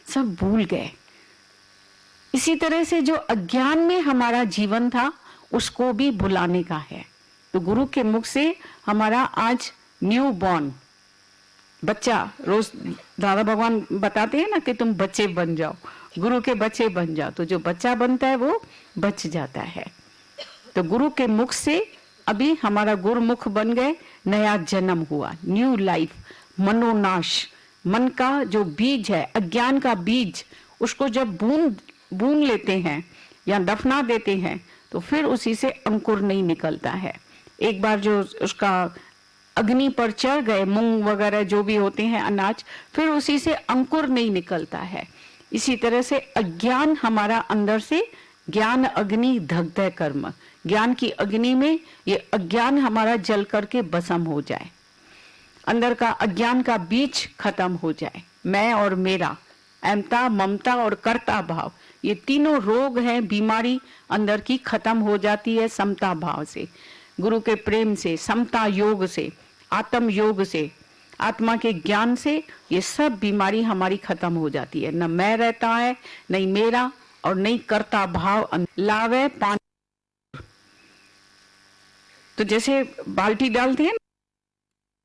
सब भूल गए। इसी तरह से जो अज्ञान में हमारा जीवन था उसको भी भुलाने का है। तो गुरु के मुख से हमारा आज न्यू बॉर्न बच्चा, रोज दादा भगवान बताते हैं ना कि तुम बच्चे बन जाओ, गुरु के बच्चे बन जाओ। तो जो बच्चा बनता है वो बच जाता है। तो गुरु के मुख से अभी हमारा गुरुमुख बन गए, नया जन्म हुआ, न्यू लाइफ। मनोनाश, मन का जो बीज है, अज्ञान का बीज, उसको जब बून लेते हैं या दफना देते हैं तो फिर उसी से अंकुर नहीं निकलता है। एक बार जो उसका अग्नि पर चढ़ गए, मूंग वगैरह जो भी होते हैं अनाज, फिर उसी से अंकुर नहीं निकलता है। इसी तरह से अज्ञान हमारा अंदर से, ज्ञान अग्नि दग्धे कर्म, ज्ञान की अग्नि में ये अज्ञान हमारा जल करके भस्म हो जाए, अंदर का अज्ञान का बीज खत्म हो जाए। मैं और मेरा, अहमता, ममता और कर्ता भाव, ये तीनों रोग हैं, बीमारी अंदर की खत्म हो जाती है समता भाव से, गुरु के प्रेम से, समता योग से, आत्म योग से, आत्मा के ज्ञान से। ये सब बीमारी हमारी खत्म हो जाती है। न मैं रहता है, नहीं मेरा, और नहीं कर्ता भाव। लावे पानी, तो जैसे बाल्टी डालते हैं,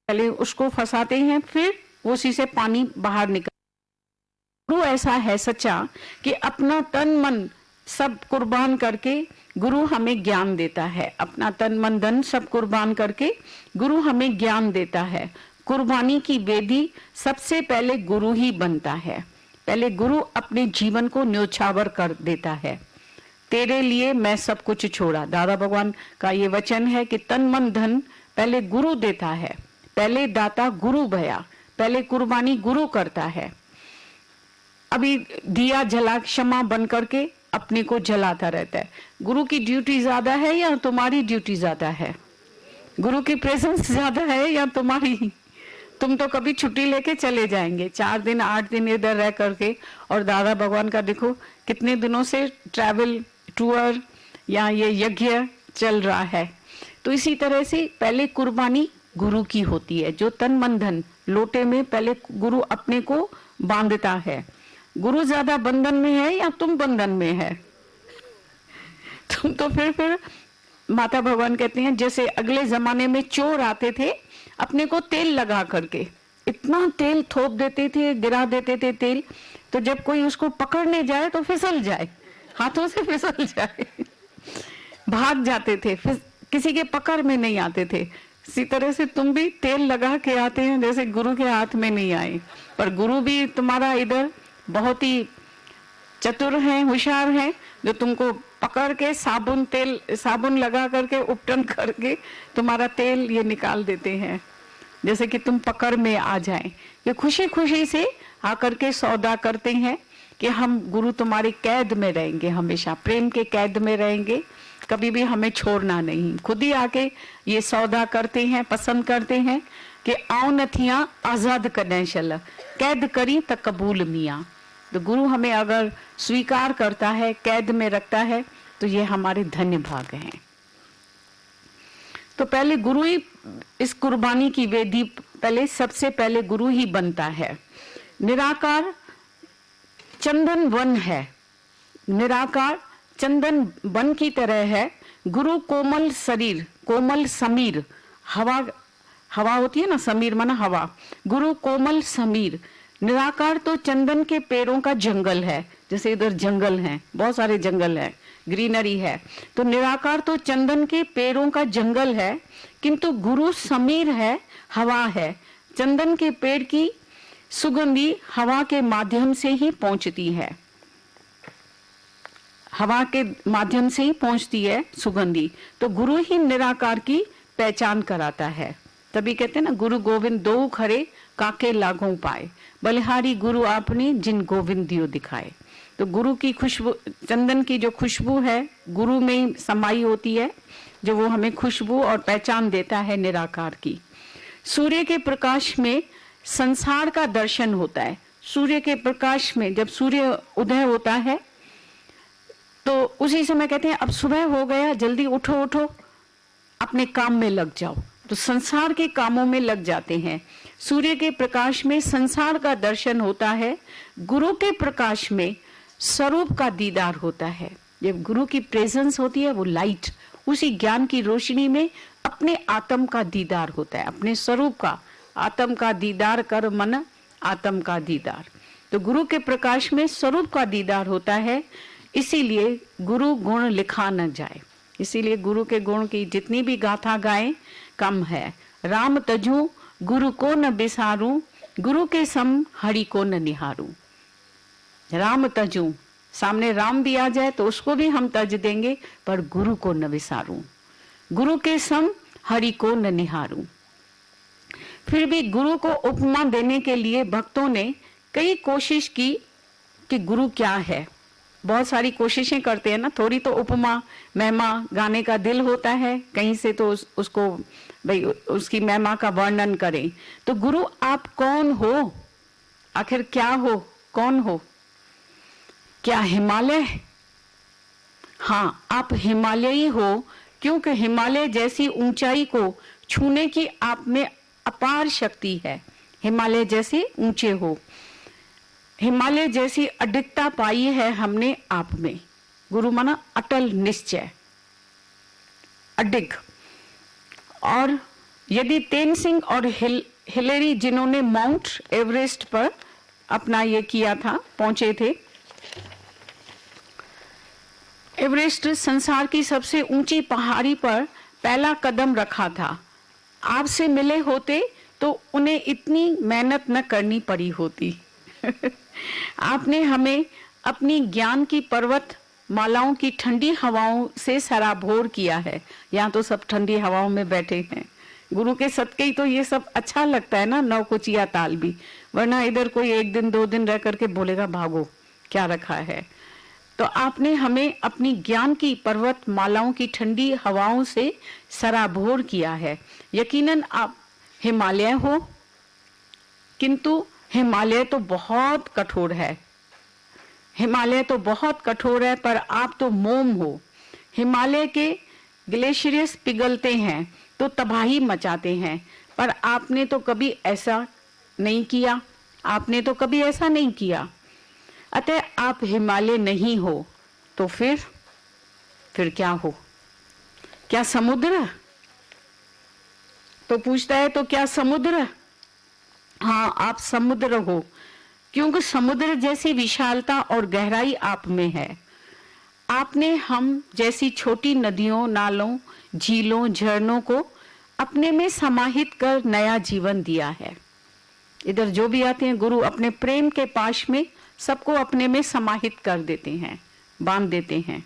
पहले उसको फंसाते हैं, फिर उसी से पानी बाहर निकल। गुरु ऐसा है सच्चा कि अपना तन मन सब कुर्बान करके गुरु हमें ज्ञान देता है। अपना तन मन धन सब कुर्बान करके गुरु हमें ज्ञान देता है। कुर्बानी की वेदी सबसे पहले गुरु ही बनता है। पहले गुरु अपने जीवन को न्योछावर कर देता है। तेरे लिए मैं सब कुछ छोड़ा, दादा भगवान का ये वचन है कि तन मन धन पहले गुरु देता है। पहले दाता गुरु भया, पहले कुर्बानी गुरु करता है। अभी दिया जला क्षमा बन करके अपने को जलाता रहता है। गुरु की ड्यूटी ज्यादा है या तुम्हारी ड्यूटी ज्यादा है? गुरु की प्रेजेंस ज्यादा है या तुम्हारी? तुम तो कभी छुट्टी लेके चले जाएंगे 4 दिन 8 दिन इधर रह करके, और दादा भगवान का देखो कितने दिनों से ट्रैवल टूर या ये यज्ञ चल रहा है। तो इसी तरह से पहले कुर्बानी गुरु की होती है। जो तन मन धन लोटे में पहले गुरु अपने को बांधता है। गुरु ज्यादा बंधन में है या तुम बंधन में है? तुम तो फिर माता भगवान कहते हैं जैसे अगले जमाने में चोर आते थे अपने को तेल लगा करके, इतना तेल थोप देते थे, गिरा देते थे तेल, तो जब कोई उसको पकड़ने जाए तो फिसल जाए, हाथों से फिसल जाए, भाग जाते थे, फिर किसी के पकड़ में नहीं आते थे। इसी तरह से तुम भी तेल लगा के आते हैं, जैसे गुरु के हाथ में नहीं आए। पर गुरु भी तुम्हारा इधर बहुत ही चतुर हैं, होशियार हैं, जो तुमको पकड़ के साबुन लगा करके उपटन करके तुम्हारा तेल ये निकाल देते हैं, जैसे कि तुम पकड़ में आ जाएं। ये खुशी खुशी से आकर के सौदा करते हैं कि हम गुरु तुम्हारी कैद में रहेंगे, हमेशा प्रेम के कैद में रहेंगे, कभी भी हमें छोड़ना नहीं। खुद ही आके ये सौदा करते हैं, पसंद करते हैं कि आओ नथिया आजाद करें शल, कैद करी त कबूल मियाँ। तो गुरु हमें अगर स्वीकार करता है, कैद में रखता है, तो ये हमारे धन्य भाग हैं। तो पहले गुरु ही इस कुर्बानी की वेदी, पहले सबसे पहले गुरु ही बनता है। निराकार चंदन वन है, निराकार चंदन वन की तरह है। गुरु कोमल शरीर, कोमल समीर, हवा होती है ना, समीर माना हवा, गुरु कोमल समीर। निराकार तो चंदन के पेड़ों का जंगल है, जैसे इधर जंगल है, बहुत सारे जंगल है, ग्रीनरी है। तो निराकार तो चंदन के पेड़ों का जंगल है, किंतु गुरु समीर है, हवा है। चंदन के पेड़ की सुगंधी हवा के माध्यम से ही पहुंचती है, हवा के माध्यम से ही पहुंचती है सुगंधी। तो गुरु ही निराकार की पहचान कराता है। तभी कहते हैं ना, गुरु गोविंद दो खरे काके लागों पाए, बलिहारी गुरु आपने जिन गोविंद दियो दिखाए। तो गुरु की खुशबू, चंदन की जो खुशबू है गुरु में ही समाई होती है, जो वो हमें खुशबू और पहचान देता है निराकार की। सूर्य के प्रकाश में संसार का दर्शन होता है। सूर्य के प्रकाश में जब सूर्य उदय होता है तो उसी समय कहते हैं अब सुबह हो गया, जल्दी उठो उठो, अपने काम में लग जाओ। तो संसार के कामों में लग जाते हैं। सूर्य के प्रकाश में संसार का दर्शन होता है, गुरु के प्रकाश में स्वरूप का दीदार होता है। जब गुरु की प्रेजेंस होती है, वो लाइट, उसी ज्ञान की रोशनी में अपने आत्म का दीदार होता है, अपने स्वरूप का। आत्म का दीदार कर मन आत्म का दीदार। तो गुरु के प्रकाश में स्वरूप का दीदार होता है। इसीलिए गुरु गुण लिखा न जाए, इसीलिए गुरु के गुण की जितनी भी गाथा गाएं कम है। राम तजू गुरु को न बिसारूं, गुरु के सम हरि को न निहारूं। राम तजू, सामने राम भी आ जाए तो उसको भी हम तज देंगे, पर गुरु को न विसारूं, गुरु के सम हरि को न निहारूं। फिर भी गुरु को उपमा देने के लिए भक्तों ने कई कोशिश की कि गुरु क्या है। बहुत सारी कोशिशें करते हैं ना, थोड़ी तो उपमा महिमा गाने का दिल होता है, कहीं से तो उसको भाई उसकी महिमा का वर्णन करें। तो गुरु आप कौन हो, आखिर क्या हो, कौन हो? क्या हिमालय? हाँ, आप हिमालयी हो, क्योंकि हिमालय जैसी ऊंचाई को छूने की आप में अपार शक्ति है। हिमालय जैसे ऊंचे हो, हिमालय जैसी अडिगता पाई है हमने आप में। गुरु माना अटल निश्चय, अडिग। और यदि तेनसिंह और हिलेरी, जिन्होंने माउंट एवरेस्ट पर अपना ये किया था, पहुंचे थे, एवरेस्ट संसार की सबसे ऊंची पहाड़ी पर पहला कदम रखा था, आपसे मिले होते तो उन्हें इतनी मेहनत न करनी पड़ी होती। आपने हमें अपनी ज्ञान की पर्वत मालाओं की ठंडी हवाओं से सराबोर किया है। यहाँ तो सब ठंडी हवाओं में बैठे हैं, गुरु के सदके ही तो ये सब अच्छा लगता है ना, नौकुचिया ताल भी। वरना इधर कोई एक दिन दो दिन रह करके बोलेगा भागो क्या रखा है। तो आपने हमें अपनी ज्ञान की पर्वत मालाओं की ठंडी हवाओं से सराबोर किया है। यकीनन आप हिमालय हो, किंतु हिमालय तो बहुत कठोर है, हिमालय तो बहुत कठोर है, पर आप तो मोम हो। हिमालय के ग्लेशियर्स पिघलते हैं तो तबाही मचाते हैं, पर आपने तो कभी ऐसा नहीं किया, आपने तो कभी ऐसा नहीं किया। अतः आप हिमालय नहीं हो तो फिर क्या हो? क्या समुद्र? तो पूछता है तो क्या समुद्र? हाँ, आप समुद्र हो, क्योंकि समुद्र जैसी विशालता और गहराई आप में है। आपने हम जैसी छोटी नदियों, नालों, झीलों, झरनों को अपने में समाहित कर नया जीवन दिया है। इधर जो भी आते हैं, गुरु अपने प्रेम के पाश में सबको अपने में समाहित कर देते हैं, बांध देते हैं।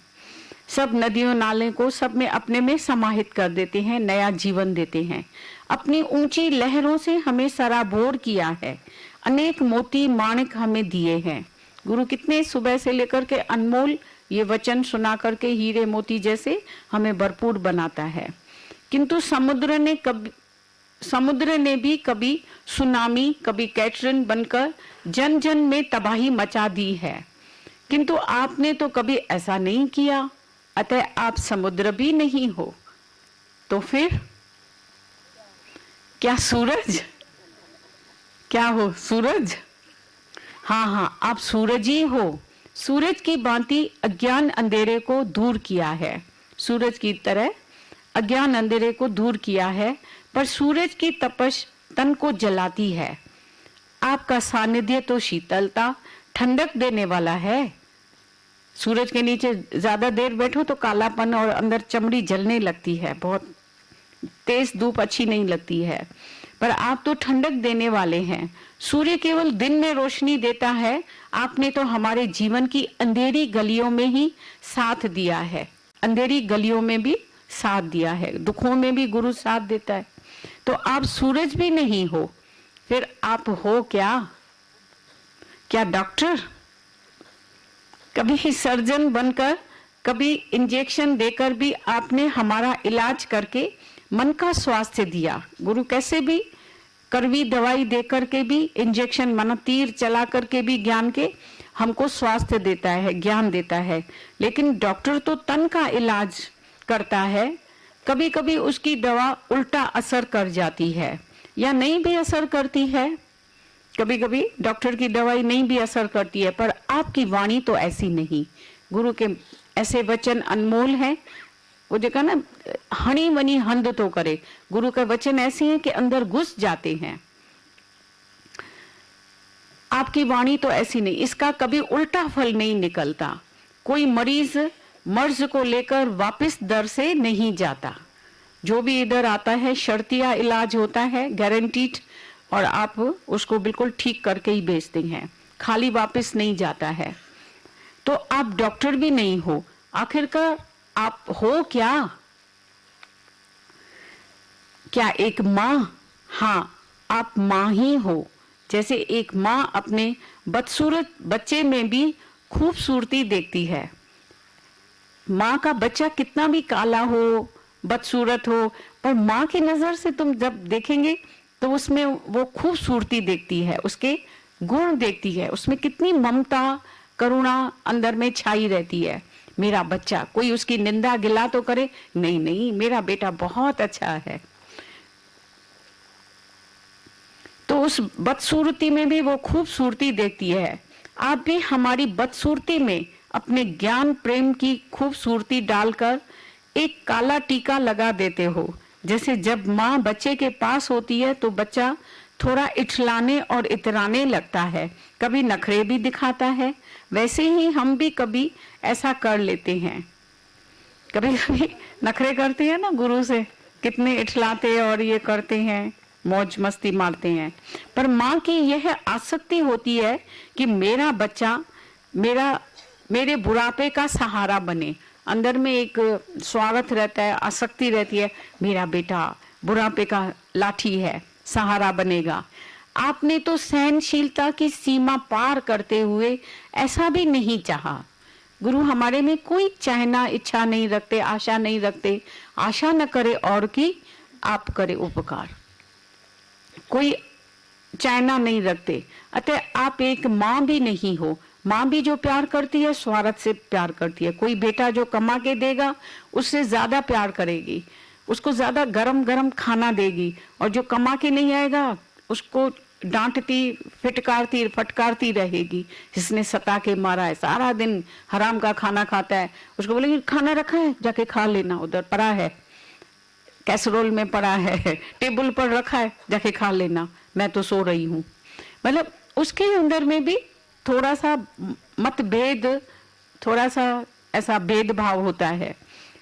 सब नदियों नाले को सब में अपने में समाहित कर देते हैं, नया जीवन देते हैं। अपनी ऊंची लहरों से हमें सराबोर किया है, अनेक मोती माणिक हमें दिए हैं। गुरु कितने सुबह से लेकर के अनमोल ये वचन सुना करके हीरे मोती जैसे हमें भरपूर बनाता है। किंतु समुद्र ने भी कभी सुनामी, कभी कैटरिन बनकर जन जन में तबाही मचा दी है, किंतु आपने तो कभी ऐसा नहीं किया। अतः आप समुद्र भी नहीं हो तो फिर क्या सूरज? क्या हो? सूरज? हाँ हाँ, आप सूरज ही हो। सूरज की भांति अज्ञान अंधेरे को दूर किया है, सूरज की तरह अज्ञान अंधेरे को दूर किया है, पर सूरज की तपश तन को जलाती है। आपका सानिध्य तो शीतलता, ठंडक देने वाला है। सूरज के नीचे ज्यादा देर बैठो तो कालापन और अंदर चमड़ी जलने लगती है, बहुत तेज धूप अच्छी नहीं लगती है। पर आप तो ठंडक देने वाले हैं। सूर्य केवल दिन में रोशनी देता है, आपने तो हमारे जीवन की अंधेरी गलियों में ही साथ दिया है, अंधेरी गलियों में भी साथ दिया है, दुखों में भी गुरु साथ देता है। तो आप सूरज भी नहीं हो, फिर आप हो क्या? क्या डॉक्टर? कभी सर्जन बनकर, कभी इंजेक्शन देकर भी आपने हमारा इलाज करके मन का स्वास्थ्य दिया। गुरु कैसे भी कड़वी दवाई दे करके भी, इंजेक्शन माना तीर चला करके भी ज्ञान के हमको स्वास्थ्य देता है, ज्ञान देता है। लेकिन डॉक्टर तो तन का इलाज करता है, कभी कभी उसकी दवा उल्टा असर कर जाती है या नहीं भी असर करती है, कभी कभी डॉक्टर की दवाई नहीं भी असर करती है। पर आपकी वाणी तो ऐसी नहीं। गुरु के ऐसे वचन अनमोल हैं। वो देखा ना, हनी वनी हंद तो करे। गुरु का वचन ऐसे हैं कि अंदर घुस जाते हैं। आपकी वाणी तो ऐसी नहीं, इसका कभी उल्टा फल नहीं निकलता। कोई मरीज मर्ज को लेकर वापस दर से नहीं जाता। जो भी इधर आता है शर्तिया इलाज होता है, गारंटीड, और आप उसको बिल्कुल ठीक करके ही बेचते हैं, खाली वापस नहीं जाता है। तो आप डॉक्टर भी नहीं हो, आखिरकार आप हो क्या? क्या एक माँ? हाँ, आप माँ ही हो। जैसे एक माँ अपने बदसूरत बच्चे में भी खूबसूरती देखती है। माँ का बच्चा कितना भी काला हो, बदसूरत हो, पर माँ की नजर से तुम जब देखेंगे तो उसमें वो खूबसूरती देखती है, उसके गुण देखती है, उसमें कितनी ममता करुणा अंदर में छाई रहती है। मेरा बच्चा, कोई उसकी निंदा गिला तो करे, नहीं नहीं मेरा बेटा बहुत अच्छा है। तो उस बदसूरती में भी वो खूबसूरती देखती है। आप भी हमारी बदसूरती में अपने ज्ञान प्रेम की खूबसूरती डालकर एक काला टीका लगा देते हो। जैसे जब माँ बच्चे के पास होती है तो बच्चा थोड़ा इठलाने और इतराने लगता है, कभी नखरे भी दिखाता है। वैसे ही हम भी कभी ऐसा कर लेते हैं, कभी कभी नखरे करते हैं ना गुरु से, कितने इठलाते और ये करते हैं, मौज मस्ती मारते हैं। पर माँ की यह आसक्ति होती है कि मेरा बच्चा मेरे बुढ़ापे का सहारा बने। अंदर में एक स्वार्थ रहता है, आसक्ति रहती है, मेरा बेटा बुढ़ापे का लाठी है, सहारा बनेगा। आपने तो सहनशीलता की सीमा पार करते हुए ऐसा भी नहीं चाहा। गुरु हमारे में कोई चाहना इच्छा नहीं रखते, आशा नहीं रखते। आशा न करे और की, आप करे उपकार, कोई चाहना नहीं रखते। अतः आप एक माँ भी नहीं हो। माँ भी जो प्यार करती है स्वार्थ से प्यार करती है। कोई बेटा जो कमा के देगा उससे ज्यादा प्यार करेगी, उसको ज्यादा गरम गरम खाना देगी, और जो कमा के नहीं आएगा उसको डांटती फटकारती रहेगी। जिसने सता के मारा है, सारा दिन हराम का खाना खाता है, उसको बोलेगी खाना रखा है जाके खा लेना, उधर पड़ा है, कैसरोल में पड़ा है, टेबल पर रखा है जाके खा लेना, मैं तो सो रही हूँ। मतलब उसके अंदर में भी थोड़ा सा मतभेद, थोड़ा सा ऐसा भेदभाव होता है,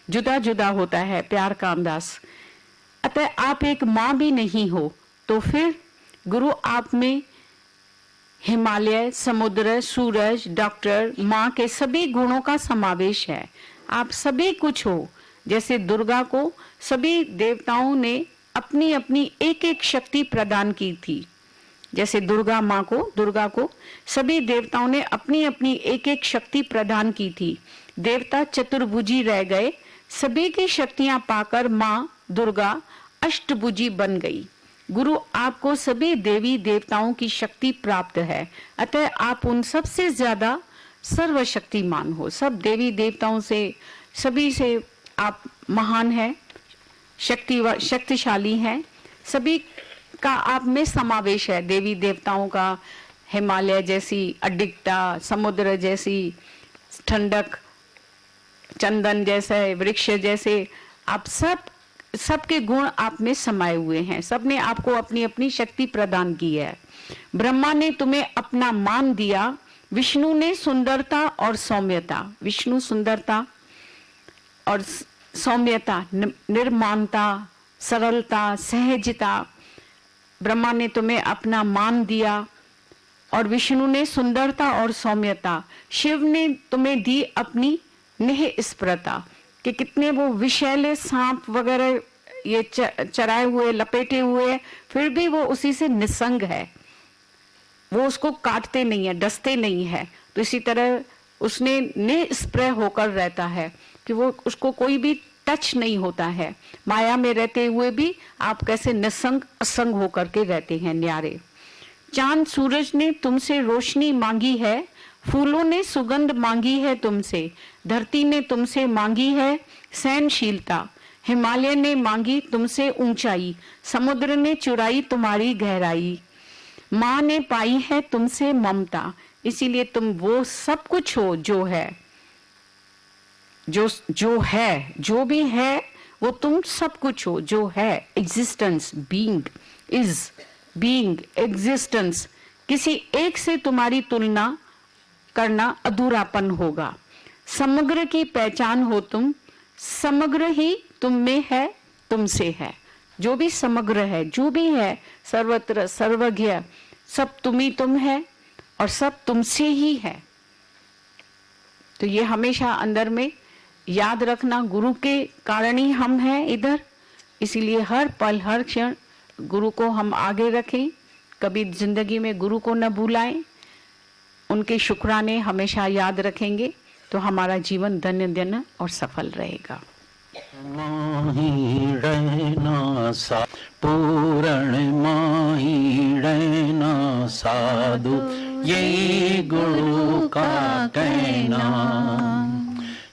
जुदा जुदा होता है प्यार का अंदाज। अतः आप एक माँ भी नहीं हो, तो फिर गुरु आप में हिमालय, समुद्र, सूरज, डॉक्टर, माँ के सभी गुणों का समावेश है। आप सभी कुछ हो। जैसे दुर्गा को सभी देवताओं ने अपनी अपनी एक एक शक्ति प्रदान की थी, जैसे दुर्गा को सभी देवताओं ने अपनी अपनी एक एक शक्ति प्रदान की थी। देवता चतुर्भुजी रह गए, सभी की शक्तियां पाकर माँ दुर्गा अष्टभुजी बन गई। गुरु आपको सभी देवी देवताओं की शक्ति प्राप्त है, अतः आप उन सब से ज्यादा सर्वशक्तिमान हो। सब देवी देवताओं से, सभी से आप महान है, शक्तिशाली हैं। सभी का आप में समावेश है, देवी देवताओं का, हिमालय जैसी अडिगता, समुद्र जैसी ठंडक, चंदन जैसे वृक्ष जैसे, आप सबके गुण आप में समाये हुए हैं। सबने आपको अपनी अपनी शक्ति प्रदान की है। ब्रह्मा ने तुम्हें अपना मान दिया, विष्णु ने सुंदरता और सौम्यता, विष्णु सुंदरता और सौम्यता, निर्माणता, सरलता, सहजता, ब्रह्मा ने तुम्हें अपना मान दिया और विष्णु ने सुंदरता और सौम्यता, शिव ने तुम्हें दी अपनी निःस्पृहता, कि कितने वो विषैले सांप वगैरह ये चराए हुए लपेटे हुए, फिर भी वो उसी से निसंग है, वो उसको काटते नहीं है, डसते नहीं है। तो इसी तरह उसने निःस्पृह होकर रहता है कि वो उसको कोई भी टच नहीं होता है। माया में रहते हुए भी आप कैसे निसंग असंग होकर के रहते हैं न्यारे। चांद सूरज ने तुमसे रोशनी मांगी है, फूलों ने सुगंध मांगी है तुमसे, धरती ने तुमसे मांगी है सहनशीलता, हिमालय ने मांगी तुमसे ऊंचाई, समुद्र ने चुराई तुम्हारी गहराई, माँ ने पाई है तुमसे ममता। इसीलिए तुम वो सब कुछ हो जो है, जो है, जो भी है वो तुम सब कुछ हो जो है। Existence, being, is, being, existence, किसी एक से तुम्हारी तुलना करना अधूरापन होगा। समग्र की पहचान हो तुम, समग्र ही तुम में है, तुमसे है। जो भी समग्र है, जो भी है, सर्वत्र सर्वज्ञ, सब तुम ही तुम है और सब तुमसे ही है। तो ये हमेशा अंदर में याद रखना, गुरु के कारण ही हम हैं इधर, इसीलिए हर पल हर क्षण गुरु को हम आगे रखें, कभी जिंदगी में गुरु को न भूलाएं, उनके शुक्राने हमेशा याद रखेंगे तो हमारा जीवन धन्य धन्य और सफल रहेगा। माही रहना सा पूर्ण, माही रहना साधु, यही गुरु का कहना,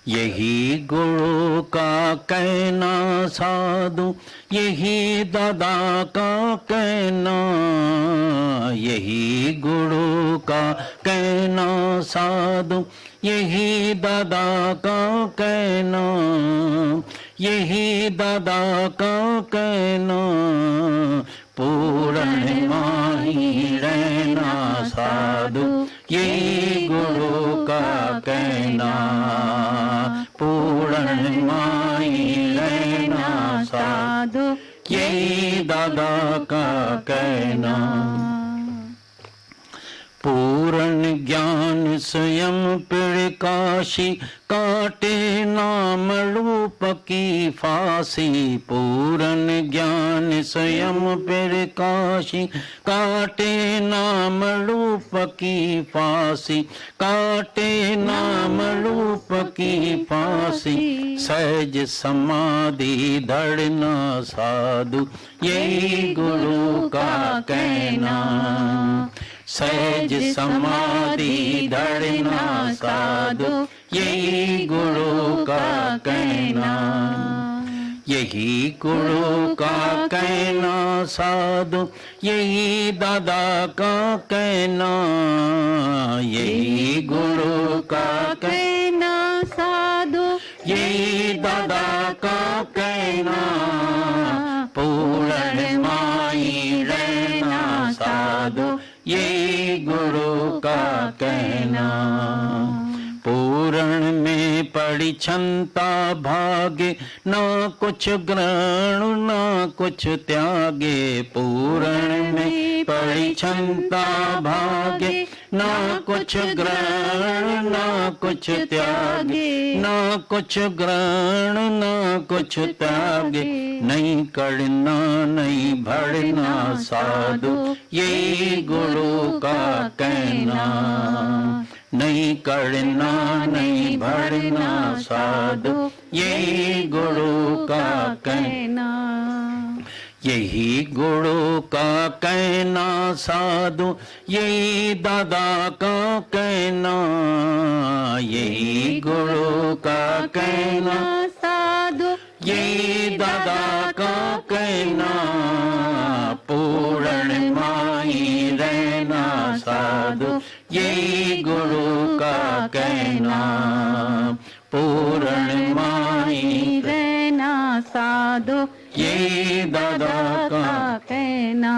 यही गुरु का कहना साधु, यही दादा का कहना, यही गुरु का कहना साधु, यही दादा का कहना, यही दादा का कहना, पूर्ण माही रहना साधु, यही गुरु का कहना, पूर्ण माही रहना साधु, यही दादा का कहना। पूर्ण ज्ञान स्वयं प्रकाशी, काटे नाम रूप की फांसी, पूर्ण ज्ञान स्वयं प्रकाशी, काटे नाम रूप की फांसी, काटे नाम रूप की फांसी, सहज समाधि धरना साधु, यही गुरु का कहना, सहज समाधि धरना साधु, यही गुरु का कहना, यही गुरु का कहना साधु, यही दादा का कहना, यही गुरु का कहना साधु, यही दादा का कहना, पूर्ण माही रहना साधु, यही गुरु का कहना। पूर्ण में पड़ी क्षमता भागे, ना कुछ ग्रहण ना कुछ त्यागे, पूर्ण में पड़ी क्षमता भागे, ना कुछ ग्रहण ना कुछ त्यागे, ना कुछ ग्रहण ना कुछ त्यागे, नहीं करना नहीं भरना साधु, यही गुरु का कहना, नहीं करना नहीं भरना साधु, यही गुरु का कहना, यही गुरु का कहना साधु, यही दादा का कहना, यही गुरु का कहना साधु, यही दादा का कहना, पूर्ण माही रहना साधु, यही गुरु का कहना, पूर्ण माही रहना साधु, यही दादा का कहना।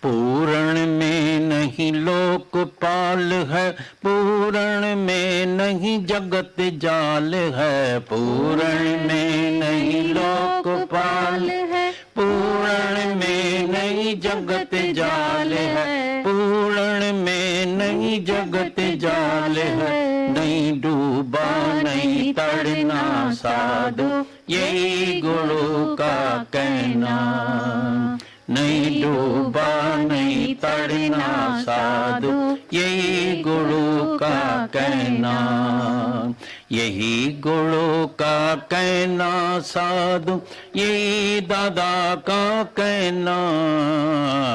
पूर्ण में नहीं लोक लोकपाल है, पूरण में नहीं जगत जाल है, पूरण में नहीं लोकपाल है, पूरण में नहीं जगत जाल है, पूरण में नहीं जगत जाल है, नहीं डूबा नहीं तड़ना साधु, यही गुरु का कहना, नहीं डूबा नहीं तड़ना साधु, यही गुरु का कहना, यही गुरु का कहना साधु, यही दादा का कहना,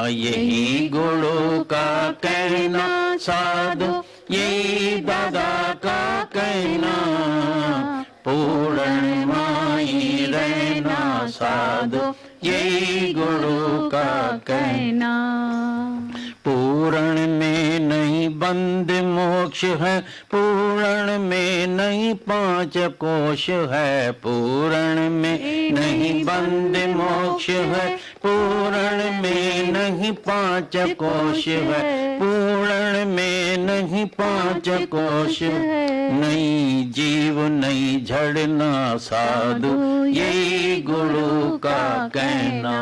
यही गुरु का कहना साधु, यही दादा का कहना, पूर्ण माई रहना साधु, यही गुरु का कहना, पूर्ण में नहीं बंद मोक्ष है, पूर्ण में नहीं पांच कोश है, पूर्ण में नहीं बंद मोक्ष है, पूर्ण में नहीं पांच कोश है, पूर्ण में नहीं पांच कोश, नहीं जीव नहीं झड़ना साधु, यही गुरु का कहना,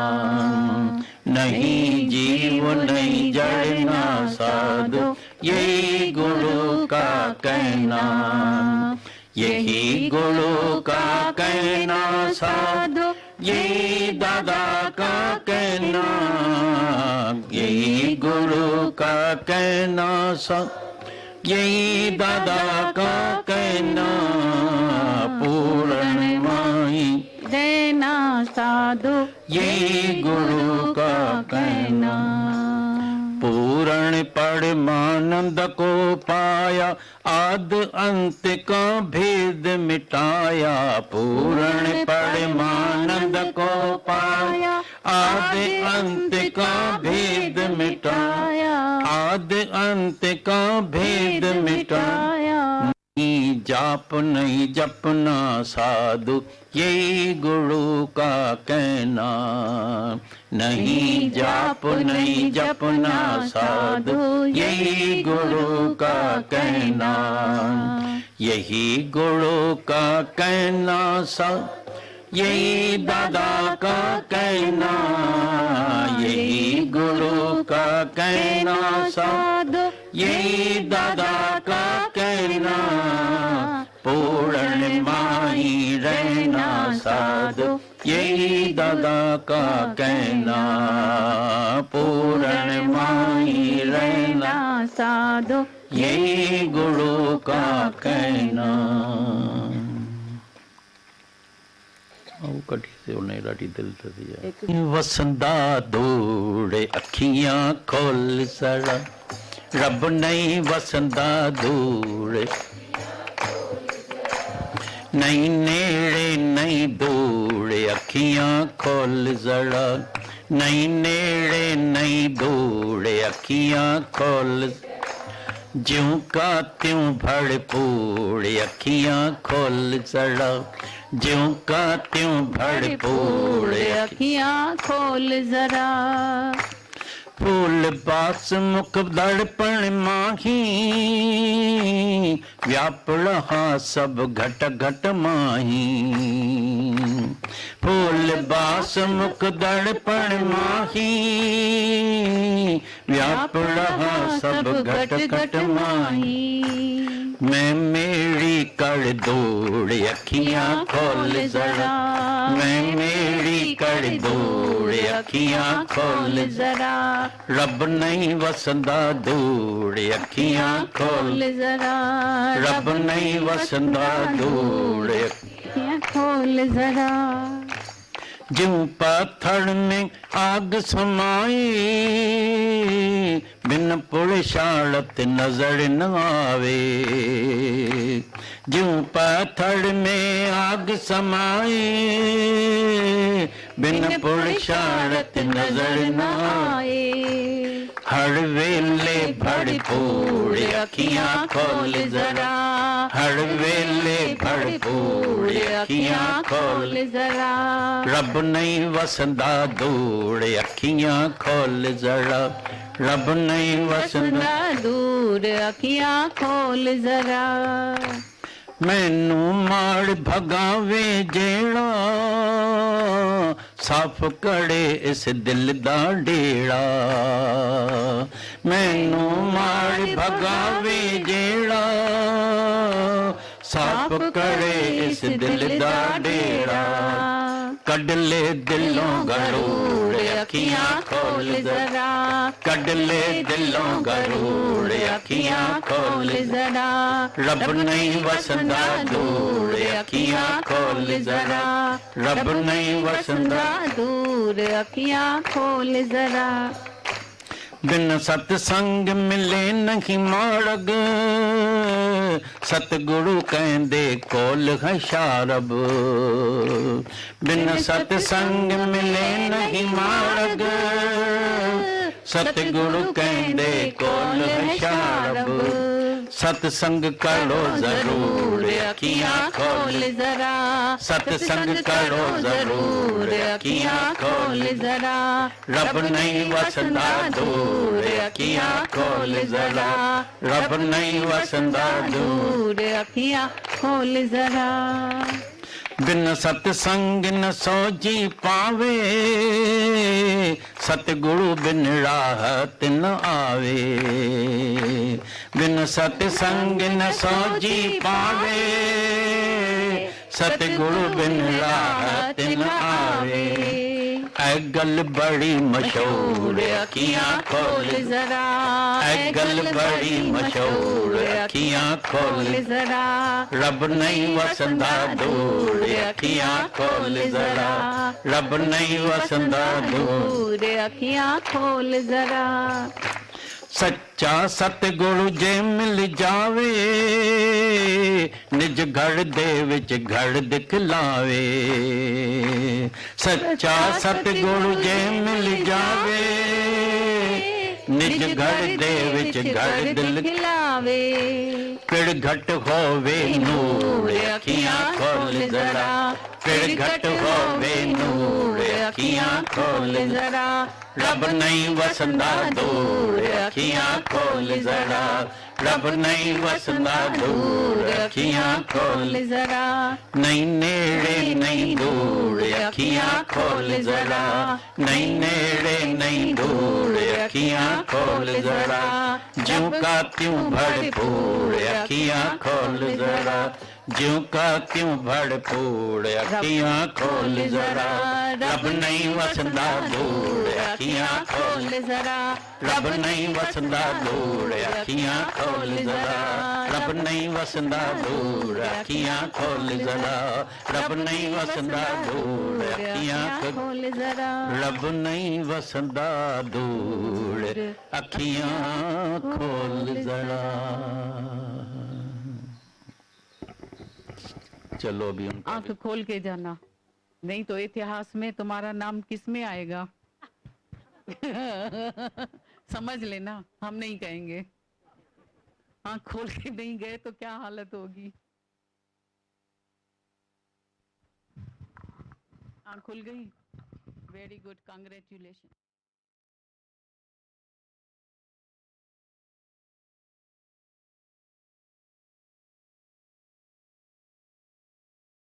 नहीं जीव नहीं जड़ना साधु, यही गुरु का कहना, यही गुरु का कहना साधु, यही दादा का कहना, यही गुरु का कहना साधु, यही दादा का कहना, पूर्ण माई देना साधु, यही गुरु का कहना, पूर्ण परमानंद को पाया, आद अंत का भेद मिटाया, पूर्ण परमानंद को पाया, आद अंत का भेद मिटाया, आद अंत का भेद मिटाया, नहीं जाप नहीं जपना साधु, यही गुरु का कहना, नहीं जाप नहीं जपना साधु, यही गुरु का कहना, यही गुरु का कहना साधु, यही दादा का कहना, यही गुरु का कहना साधु, यही दादा का कहना, पूर्ण माही रहना साधु, यही दादा का कहना, पूर्ण माही रहना साधु, यही गुरु का कहना। कटी से उन्हें राटी दिल से दिया, वसंदा दौड़े अखियां खोल सड़ा, रब नहीं वसंदा दौड़े, नहीं नेड़े नहीं दौड़े अखियां खोल जड़ा, नहीं नेड़े नहीं दौड़े अखियां खोल, ज्यों का त्यों भरपूर अखियां खोल जड़ा, ज्यों का त्यों भरपूर अखियां खोल जरा, फूल बास मुख दर्पण माही, व्याप रहा सब घट घट माही, फूल बास मुख दर्पण माही, व्याप रहा सब घट घट माही, मैं मेरी कर दौड़ अखियां खोल जरा, मैं मेरी कर दौड़ अखियां खोल जरा, रब नहीं वसंदा दौड़ अखियां खोल जरा, रब नहीं वसंदा दौड़ अखियां खोल जरा, ज्यों पत्थर में आग समाई, बिन पुरुषार्थ नजर न आवे, ज्यों पत्थर में आग समाई, बिन पुरुषार्थ नजर न आए, हर वेले भरपूर अखियां खोल जरा, हर वेले भरपूर अखियां खोल जरा, रब नहीं वसंदा दौड़ अखियां खोल जरा, रब नहीं वसंदा दूर दूर अखियां खोल जरा। मैनू माड़ भगावे जेड़ा साफ कड़े इस दिल दा डेड़ा। मैनू माड़ भगावे जेड़ा साफ कड़े इस दिल दा डेड़ा। कड ले दिलों गरूड़ अखियां खोल जरा। कड ले दिलों गरूड़ अखियां खोल जरा। रब नहीं वसंदा दूर अखियां खोल जरा। रब नहीं वसंदा दूर अखियां खोल जरा। बिन सतसंग मिले नहीं माड़ग सतगुरु कहंदे कोल है शारब। बिन सतसंग मिले नहीं माड़ग सतगुरु कहंदे कोल है शारब। सतसंग करो जरूर अखियां खोल जरा। सतसंग करो जरूर अखियां खोल जरा। रब नहीं वसंदा दूर अखियां खोल जरा। रब नहीं वसंदा दूर अखियां खोल जरा। बिन सतसंग न सोजी पावे सतगुरु बिन राहत न आवे। बिन सतसंग न सोजी पावे सतगुरु बिन राहत न आवे। ऐ गल बड़ी मशहूर अखियां खोल जरा। ऐ गल बड़ी मशहूर अखियां खोल जरा। रब नहीं वसंदा दूर अखियां खोल जरा। रब नहीं वसंदा दूर अखियां खोल जरा। सच्चा सतगुरु जे मिल जावे निज घर दे विच घर दिखलावे। सच्चा सतगुरु जे मिल जावे निज घर दे विच घर दिखलावे। पिड़ घट होवे नूर अखियां खोल जरा। पिड़ घट होवे नूर अखियां खोल जरा। रब नहीं वसंदा दूर अखियां खोल जरा। रब नहीं वसंदा दूर अखियां खोल जरा। नहीं नेड़े नहीं दूर अखियां खोल जरा। नहीं नेड़े नहीं दूर अखियां खोल जरा। ज्यों का त्यों भरपूर अखियां खोल जरा। ज्यों का त्यों भरपूर अखियां खोल जरा। रब नहीं वसंदा दूर अखियां खोल जरा। रब नहीं वसंदा दूर अखियां खोल जरा। रब नहीं वसंदा दूर अखियां खोल जरा। रब नहीं वसंदा दूर अखियां खोल जरा। रब नहीं वसंदा दूर अखियां खोल जरा। चलो अभी उनका आंख खोल के जाना, नहीं तो इतिहास में तुम्हारा नाम किस में आएगा। समझ लेना, हम नहीं कहेंगे। आंख खोल के नहीं गए तो क्या हालत होगी। आंख खुल गई, वेरी गुड, कांग्रेचुलेशन।